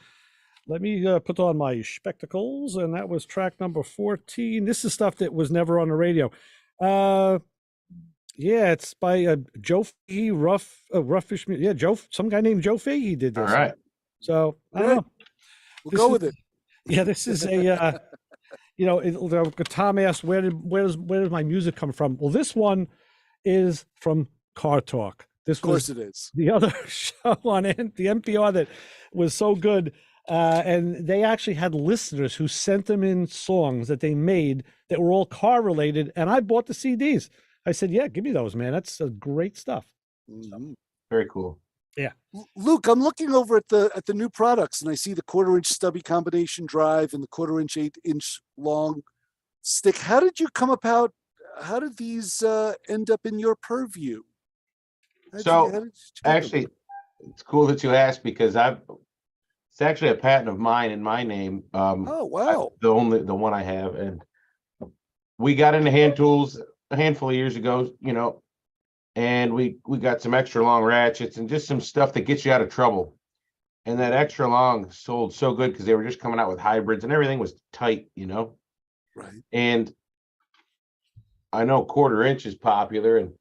Let me put on my spectacles, and that was track number 14. This is stuff that was never on the radio. Yeah, it's by Joe Fahey, Roughish. Yeah, some guy named Joe Fahey did this. All right. So I don't know. We'll go with it. Yeah, this is a Tom asked, where does my music come from? Well, this one is from Car Talk. Of course it is. The other show on the NPR that was so good, and they actually had listeners who sent them in songs that they made that were all car related, and I bought the CDs. I said, yeah, give me those, man. That's great stuff. Mm-hmm. Very cool. Yeah. Luke, I'm looking over at the new products, and I see the 1/4-inch stubby combination drive and the 1/4-inch 8-inch long stick. How did you come about? How did these end up in your purview? Actually, it's cool that you asked, because it's actually a patent of mine in my name. Oh wow! The one I have, and we got into hand tools a handful of years ago, and we got some extra long ratchets and just some stuff that gets you out of trouble. And that extra long sold so good because they were just coming out with hybrids and everything was tight, Right. And I know 1/4-inch is popular, and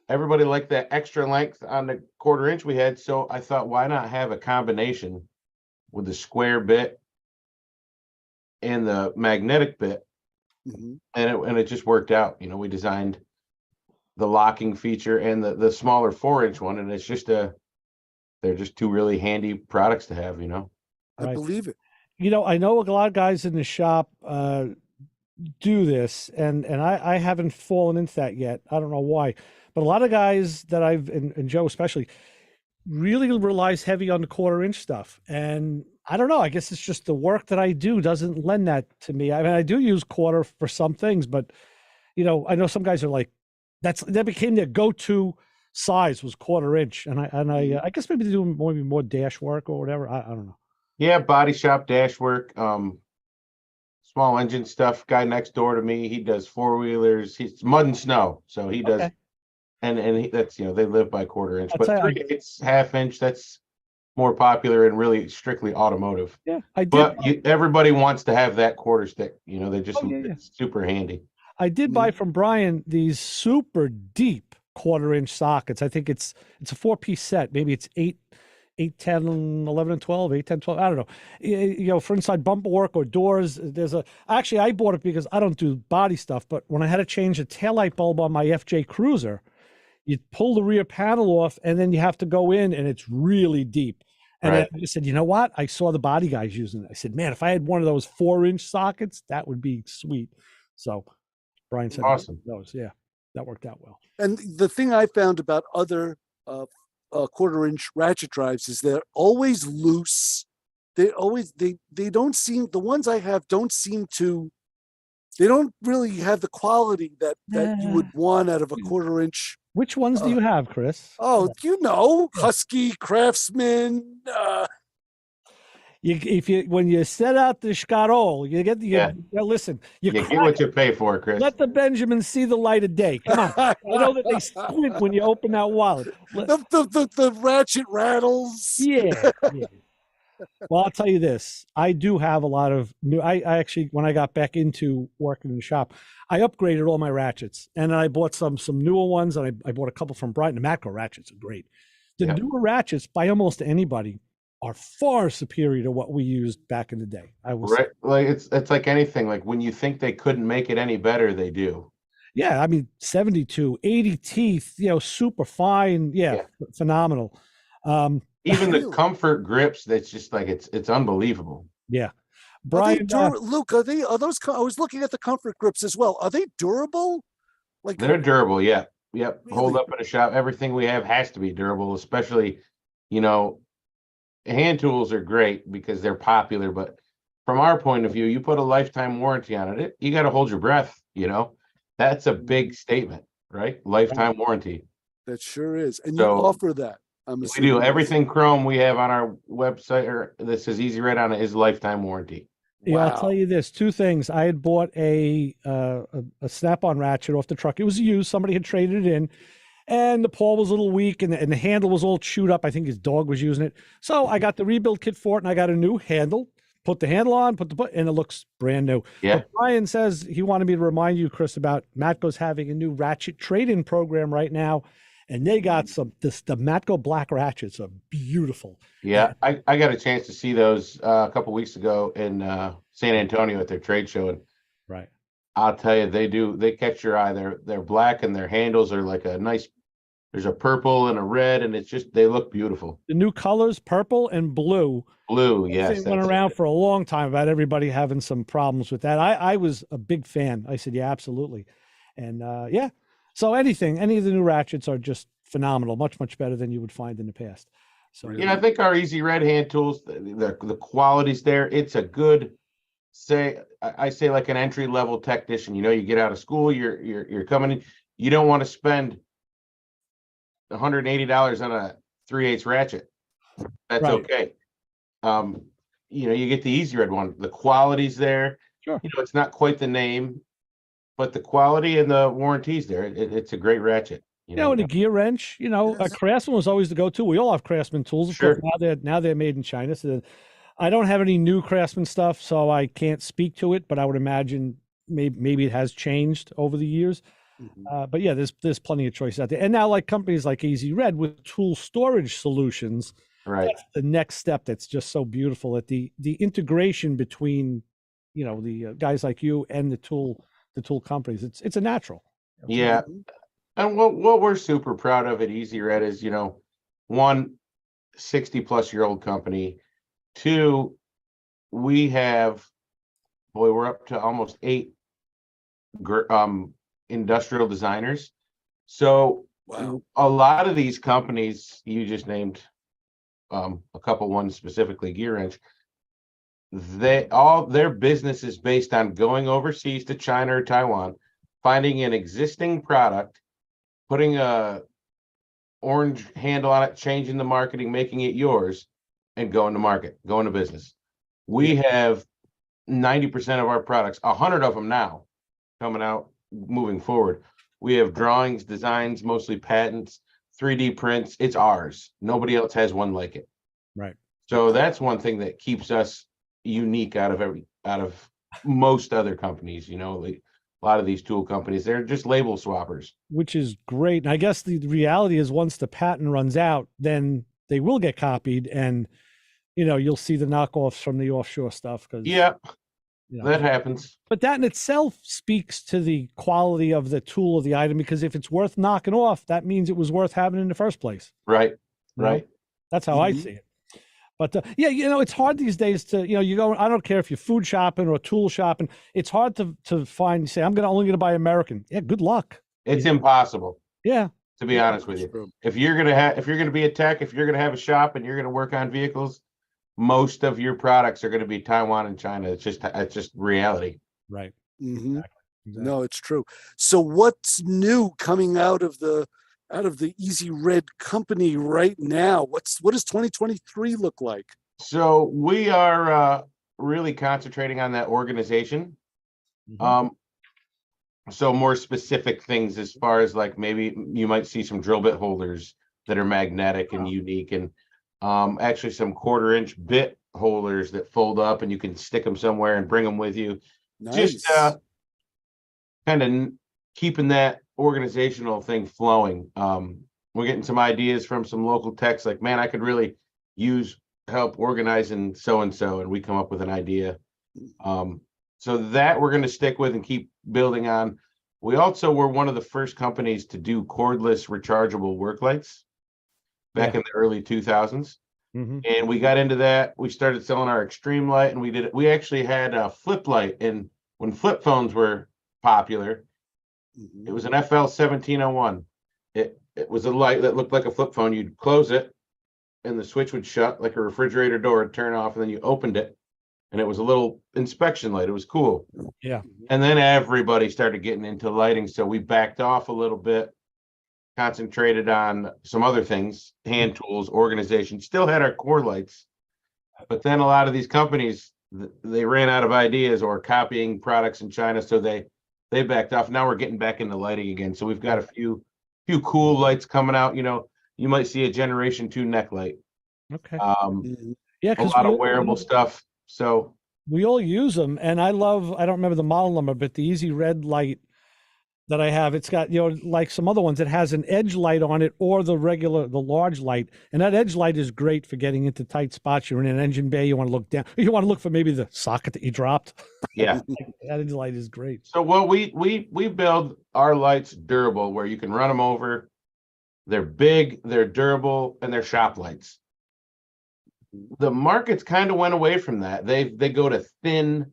everybody liked that extra length on the 1/4-inch we had. So I thought, why not have a combination with the square bit and the magnetic bit? Mm-hmm. And it just worked out. We designed the locking feature and the smaller 4-inch one, and it's just they're just two really handy products to have. I believe it. I know a lot of guys in the shop do this, and I haven't fallen into that yet. I don't know why, but a lot of guys that and Joe especially, really relies heavy on the 1/4-inch stuff. And I don't know, I guess it's just the work that I do doesn't lend that to me. I mean, I do use 1/4 for some things, but I know some guys are like, that became their go-to size was 1/4-inch. And I guess maybe they do more dash work or whatever. I don't know. Yeah, body shop, dash work, small engine stuff. Guy next door to me, he does 4-wheelers. He's mud and snow, so he does. Okay. And that's they live by 1/4-inch, I'll but tell you, 3/8, 1/2-inch, that's more popular and really strictly automotive. Yeah, I did. But everybody wants to have that 1/4 stick. They just it's super handy. I did buy from Brian these super deep 1/4-inch sockets. I think it's a 4-piece set. Maybe it's 8, 10, 11, and 12, 8, 10, 12. I don't know. For inside bumper work or doors. Actually, I bought it because I don't do body stuff, but when I had to change the taillight bulb on my FJ Cruiser, you pull the rear panel off and then you have to go in, and it's really deep. And Right. I just said, you know what? I saw the body guys using it. I said, man, if I had one of those 4-inch sockets, that would be sweet. So Brian said, Awesome. those, yeah, that worked out well. And the thing I found about other 1/4-inch ratchet drives is they're always loose. They don't seem, the ones I have don't seem to, they don't really have the quality that you would want out of a 1/4-inch Which ones do you have, Chris? Oh, Husky, Craftsman. When you set out the Scarol, listen. You get what you pay for, Chris. Let the Benjamins see the light of day. Come on, I know that they squint when you open that wallet. The ratchet rattles. Yeah. Well, I'll tell you this. I do have a lot of new. I actually, when I got back into working in the shop, I upgraded all my ratchets, and then I bought some newer ones, and I bought a couple from Brighton. The Matco ratchets are great. The newer ratchets, by almost anybody, are far superior to what we used back in the day. I will say. Like it's like anything. Like when you think they couldn't make it any better, they do. Yeah, I mean 72, 80 teeth, super fine. Yeah. Phenomenal. Even the comfort grips, that's just like it's unbelievable. Yeah. Brian, Luke, are those? I was looking at the comfort grips as well. Are they durable? Like they're durable, yeah. Yep. Really? Hold up in a shop. Everything we have has to be durable, especially, hand tools are great because they're popular, but from our point of view, you put a lifetime warranty on it, you got to hold your breath, That's a big statement, right? Lifetime warranty. That sure is. And you offer that. We do. Everything chrome we have on our website or that says Easy Red on it is lifetime warranty. Yeah, wow. I'll tell you this, two things. I had bought a snap-on ratchet off the truck. It was used. Somebody had traded it in. And the pawl was a little weak, and the handle was all chewed up. I think his dog was using it. So I got the rebuild kit for it, and I got a new handle. Put the handle on, and it looks brand new. Yeah. But Brian says he wanted me to remind you, Chris, about Matco's having a new ratchet trade-in program right now, and they got the Matco black ratchets are beautiful. Yeah, I got a chance to see those a couple weeks ago in San Antonio at their trade show, and right. I'll tell you, they catch your eye. They're black, and their handles are like a nice. There's a purple and a red, and they look beautiful. The new colors, purple and blue. Blue, yes. It went around for a long time about everybody having some problems with that. I was a big fan. I said, yeah, absolutely. And yeah, so any of the new ratchets are just phenomenal, much, much better than you would find in the past. So yeah, I think our Easy Red hand tools, the quality's there. It's a good, I say like an entry level technician. You get out of school, you're coming in, you don't want to spend $180 on a 3/8 ratchet. That's right. Okay. You get the Easy Red one. The quality's there. Sure. It's not quite the name, but the quality and the warranty's there. It's a great ratchet. And a gear wrench. A Craftsman was always the go-to. We all have Craftsman tools. Of sure. course, now they're made in China. So I don't have any new Craftsman stuff, so I can't speak to it. But I would imagine maybe it has changed over the years. Mm-hmm. But yeah, there's plenty of choices out there. And now, like companies like Easy Red with tool storage solutions, right? That's the next step. That's just so beautiful. At the integration between, the guys like you and the tool companies. It's a natural. Yeah. And what we're super proud of at Easy Red is, 1, 60-plus-year-old company. 2, we have, we're up to almost 8 industrial designers. So wow. A lot of these companies, you just named a couple ones specifically, Gear Wrench, their business is based on going overseas to China or Taiwan, finding an existing product, putting a orange handle on it, changing the marketing, making it yours, and going to market, going to business. We have 90% of our products, 100 of them now, coming out, moving forward. We have drawings, designs, mostly patents, 3D prints. It's ours. Nobody else has one like it. Right. So that's one thing that keeps us unique out of most other companies. A lot of these tool companies, they're just label swappers. Which is great. And I guess the reality is once the patent runs out, then they will get copied and, you'll see the knockoffs from the offshore stuff. Yeah, that happens. But that in itself speaks to the quality of the tool of the item, because if it's worth knocking off, that means it was worth having in the first place. Right, right. That's how I see it. But yeah, it's hard these days to, you go, I don't care if you're food shopping or tool shopping. It's hard to find, say, I'm only going to buy American. Yeah, good luck. It's impossible. Yeah. To be honest with you. If you're going to be a tech, if you're going to have a shop and you're going to work on vehicles, most of your products are going to be Taiwan and China. It's just reality. Right. Mm-hmm. Exactly. No, it's true. So what's new coming out of the out of the Easy Red company right now? What does 2023 look like? So we are really concentrating on that organization. So more specific things as far as like maybe you might see some drill bit holders that are magnetic and unique, and actually some 1/4-inch bit holders that fold up and you can stick them somewhere and bring them with you. Nice. Just kind of keeping that organizational thing flowing. We're getting some ideas from some local techs like, man, I could really use help organizing so-and-so, and we come up with an idea. So that we're going to stick with and keep building on. We also were one of the first companies to do cordless rechargeable work lights back in the early 2000s. And we got into that. We started selling our extreme light, and we actually had a flip light. And when flip phones were popular, it was an FL 1701. It was a light that looked like a flip phone. You'd close it and the switch would shut like a refrigerator door, would turn off, and then you opened it and it was a little inspection light. It was cool. Yeah. And then everybody started getting into lighting, so we backed off a little bit, concentrated on some other things, hand tools, organization. Still had our core lights, but then a lot of these companies, they ran out of ideas or copying products in China, so they backed off. Now we're getting back into lighting again. So we've got a few cool lights coming out. You know, you might see a Generation 2 neck light. Okay. Yeah, a lot of wearable stuff. So we all use them, and I don't remember the model number, but the Easy Red light that I have, it's got, like some other ones, it has an edge light on it or the large light. And that edge light is great for getting into tight spots. You're in an engine bay, you want to look down. You want to look for maybe the socket that you dropped. Yeah. That edge light is great. So what we build our lights durable, where you can run them over. They're big, they're durable, and they're shop lights. The markets kind of went away from that. They go to thin,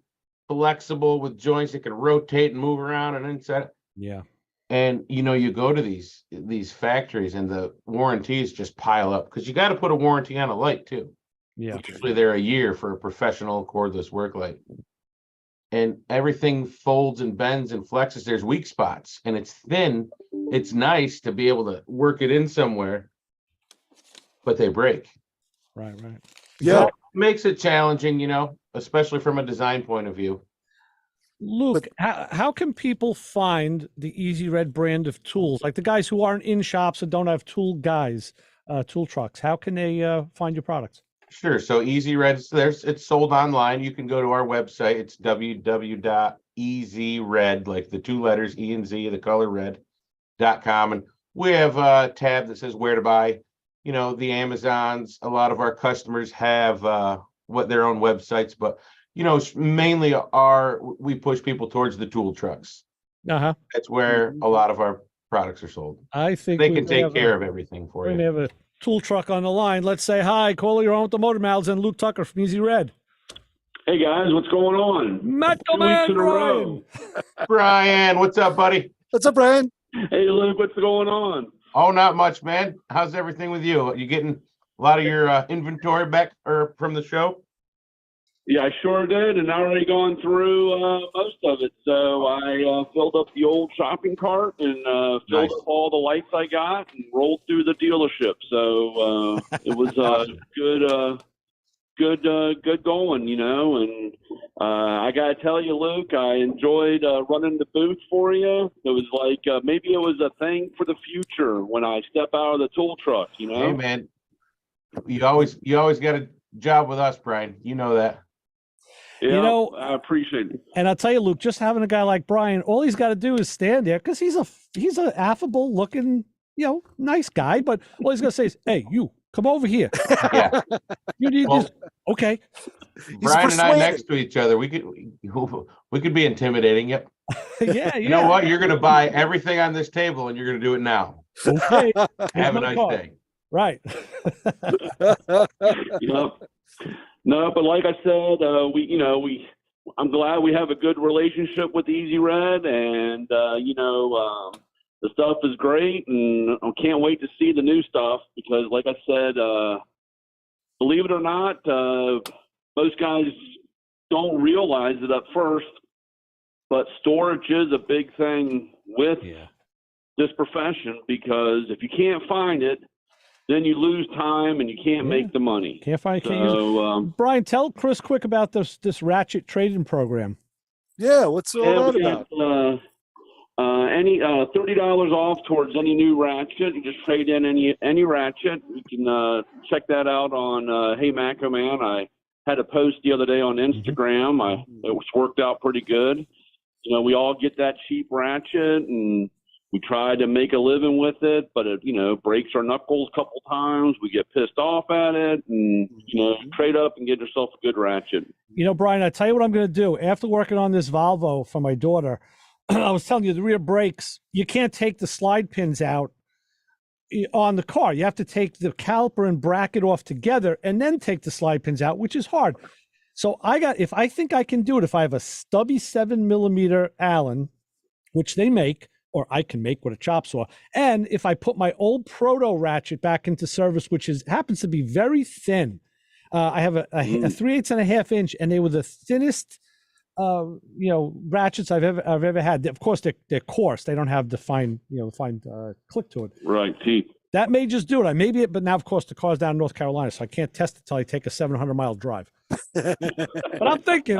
flexible with joints that can rotate and move around and inside. Yeah. And you go to these factories and the warranties just pile up, because you got to put a warranty on a light too. Yeah. Usually they're a year for a professional cordless work light. And everything folds and bends and flexes. There's weak spots, and it's thin. It's nice to be able to work it in somewhere, but they break. Right. Yeah. So it makes it challenging, especially from a design point of view. Luke, how can people find the Easy Red brand of tools? Like the guys who aren't in shops and don't have tool trucks, how can they find your products? Sure. So Easy Red, it's sold online. You can go to our website. It's www.easyred, like the two letters E and Z, the color red.com. And we have a tab that says where to buy. The Amazons, a lot of our customers have their own websites, but mainly we push people towards the tool trucks. That's where a lot of our products are sold. I think they can take care of everything for you. We have a tool truck on the line. Let's say hi, caller, you're on with the MotorMouths and Luke Tucker from Easy Red. Hey guys, what's going on? Metal Man Brian. Brian, what's up, buddy? What's up, Brian? Hey Luke, what's going on? Oh, not much, man. How's everything with you? You getting a lot of your inventory back or from the show? Yeah, I sure did, and I already gone through most of it. So I filled up the old shopping cart and filled up all the lights I got and rolled through the dealership. So it was good going, And I got to tell you, Luke, I enjoyed running the booth for you. It was like maybe it was a thing for the future when I step out of the tool truck, Hey, man, you always got a job with us, Brian. You know that. Yeah, I appreciate it. And I'll tell you, Luke, just having a guy like Brian, all he's got to do is stand there, because he's a affable looking, nice guy. But all he's gonna say is, "Hey, you come over here." Yeah. You need this. Okay. Brian and I next to each other, we could be intimidating. Yep. Yeah. You know what? You're gonna buy everything on this table, and you're gonna do it now. Okay. Have a nice day. Right. Yep. No, but like I said, I'm glad we have a good relationship with Easy Red, and the stuff is great, and I can't wait to see the new stuff, because like I said, believe it or not, most guys don't realize it at first, but storage is a big thing with this profession, because if you can't find it, then you lose time and you can't make the money. Can't find. So, Can't use it. Brian, tell Chris quick about this ratchet trading program. Yeah, what's all that about? Any $30 off towards any new ratchet. You just trade in any ratchet. You can check that out on Hey Maco Man. I had a post the other day on Instagram. It was worked out pretty good. You know, we all get that cheap ratchet, and we try to make a living with it, but it, breaks our knuckles a couple times. We get pissed off at it, and trade up and get yourself a good ratchet. Brian, I tell you what I'm going to do. After working on this Volvo for my daughter, I was telling you the rear brakes, you can't take the slide pins out on the car. You have to take the caliper and bracket off together and then take the slide pins out, which is hard. So if I think I can do it, if I have a stubby 7mm Allen, which they make, or I can make with a chop saw, and if I put my old proto ratchet back into service, which happens to be very thin, I have a 3/8 and a half inch, and they were the thinnest, ratchets I've ever had. Of course, they're coarse; they don't have the fine click to it. Right, teeth. That may just do it. I may be it, but now, of course, the car's down in North Carolina, so I can't test it until I take a 700-mile drive. But I'm thinking.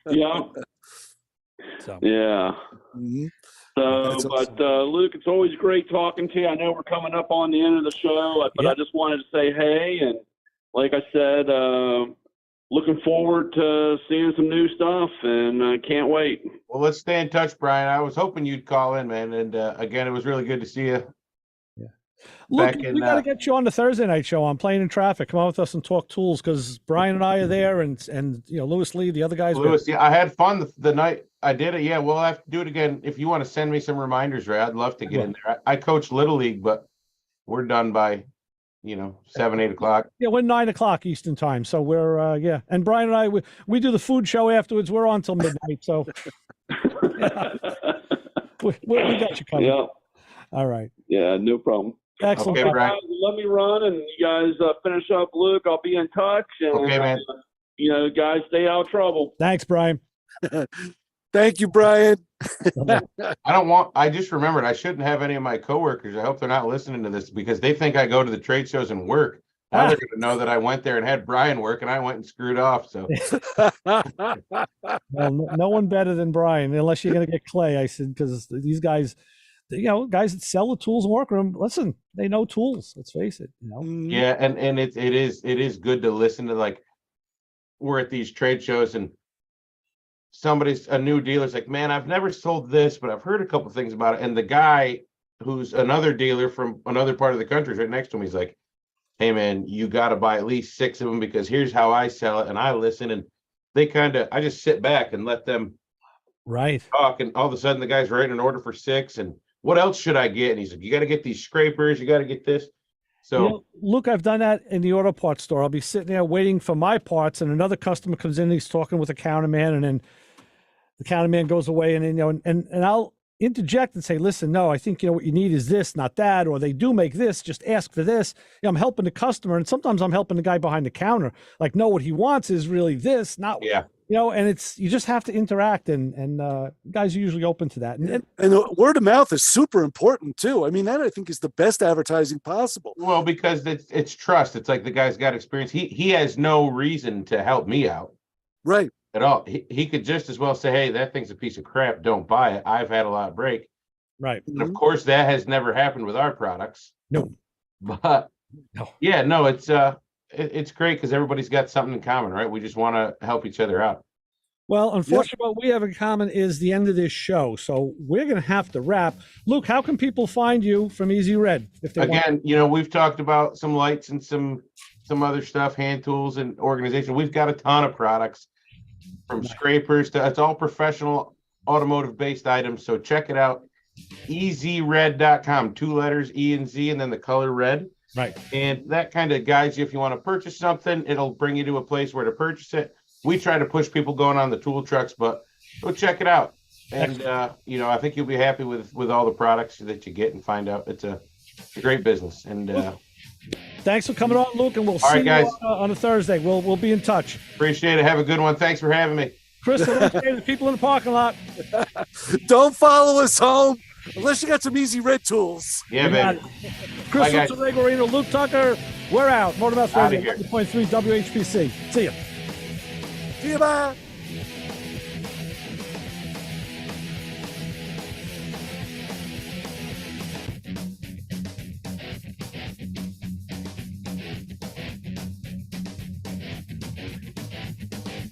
Yeah. So. Yeah. Mm-hmm. So, but Luke, it's always great talking to you. I know we're coming up on the end of the show, but I just wanted to say hey, and like I said, looking forward to seeing some new stuff, and I can't wait. Well, let's stay in touch, Brian. I was hoping you'd call in, man, and again, it was really good to see you. Look, we got to get you on the Thursday night show on Playing in Traffic. Come on with us and talk tools, because Brian and I are there, and Lewis Lee, the other guys. Lewis, I had fun the night I did it. Yeah, we'll have to do it again. If you want to send me some reminders, Ray, I'd love to get in there. I coach Little League, but we're done by 7, 8 o'clock. Yeah, we're 9 o'clock Eastern time, so we're And Brian and I, we do the food show afterwards. We're on till midnight, so we got you covered. Yeah. All right. Yeah, no problem. Excellent. Okay, Brian. Let me run, and you guys finish up, Luke. I'll be in touch. And, okay, man. Guys, stay out of trouble. Thanks, Brian. Thank you, Brian. I just remembered I shouldn't have any of my coworkers. I hope they're not listening to this, because they think I go to the trade shows and work. Now they're going to know that I went there and had Brian work, and I went and screwed off. So, well, no one better than Brian, unless you're going to get Clay. I said, because these guys, guys that sell the tools and workroom, listen, they know tools. Let's face it. Yeah, and it is good to listen to, like, we're at these trade shows and a new dealer's like, man, I've never sold this, but I've heard a couple things about it. And the guy who's another dealer from another part of the country is right next to him. He's like, hey man, you got to buy at least 6 of them, because here's how I sell it. And I listen, and I just sit back and let them talk. And all of a sudden the guy's writing an order for 6, and what else should I get? And he's like, you got to get these scrapers. You got to get this. So look, I've done that in the auto parts store. I'll be sitting there waiting for my parts, and another customer comes in, and he's talking with a counter man, and then the counter man goes away, and then, and I'll interject and say, listen, no, I think, what you need is this, not that, or they do make this, just ask for this. I'm helping the customer, and sometimes I'm helping the guy behind the counter. Like, no, what he wants is really this, not, and you just have to interact, and guys are usually open to that. And the word of mouth is super important too. I mean, that I think is the best advertising possible. Well, because it's trust. It's like the guy's got experience. He has no reason to help me out. Right. At all. He could just as well say, hey, that thing's a piece of crap, don't buy it. I've had a lot break. Right. And of course that has never happened with our products. No. But it's great, because everybody's got something in common, right? We just want to help each other out. Well, unfortunately, what we have in common is the end of this show, so we're going to have to wrap. Luke, how can people find you from Easy Red? If they want? We've talked about some lights and some other stuff, hand tools and organization. We've got a ton of products, from scrapers to, it's all professional automotive based items. So check it out. EasyRed.com, 2 letters, E and Z, and then the color red. Right. And that kind of guides you. If you want to purchase something, it'll bring you to a place where to purchase it. We try to push people going on the tool trucks, but go check it out. And, I think you'll be happy with all the products that you get, and find out it's a great business. And, thanks for coming on, Luke, and we'll see you on a Thursday. We'll be in touch. Appreciate it. Have a good one. Thanks for having me. Chris, the people in the parking lot. Don't follow us home unless you got some easy red tools. Yeah, baby. Chris Bye, guys. Switzer, Ray Guarino, Luke Tucker. We're out. MotorMouth Outta Radio, here. 90.3 WHPC. See ya. See you, bye.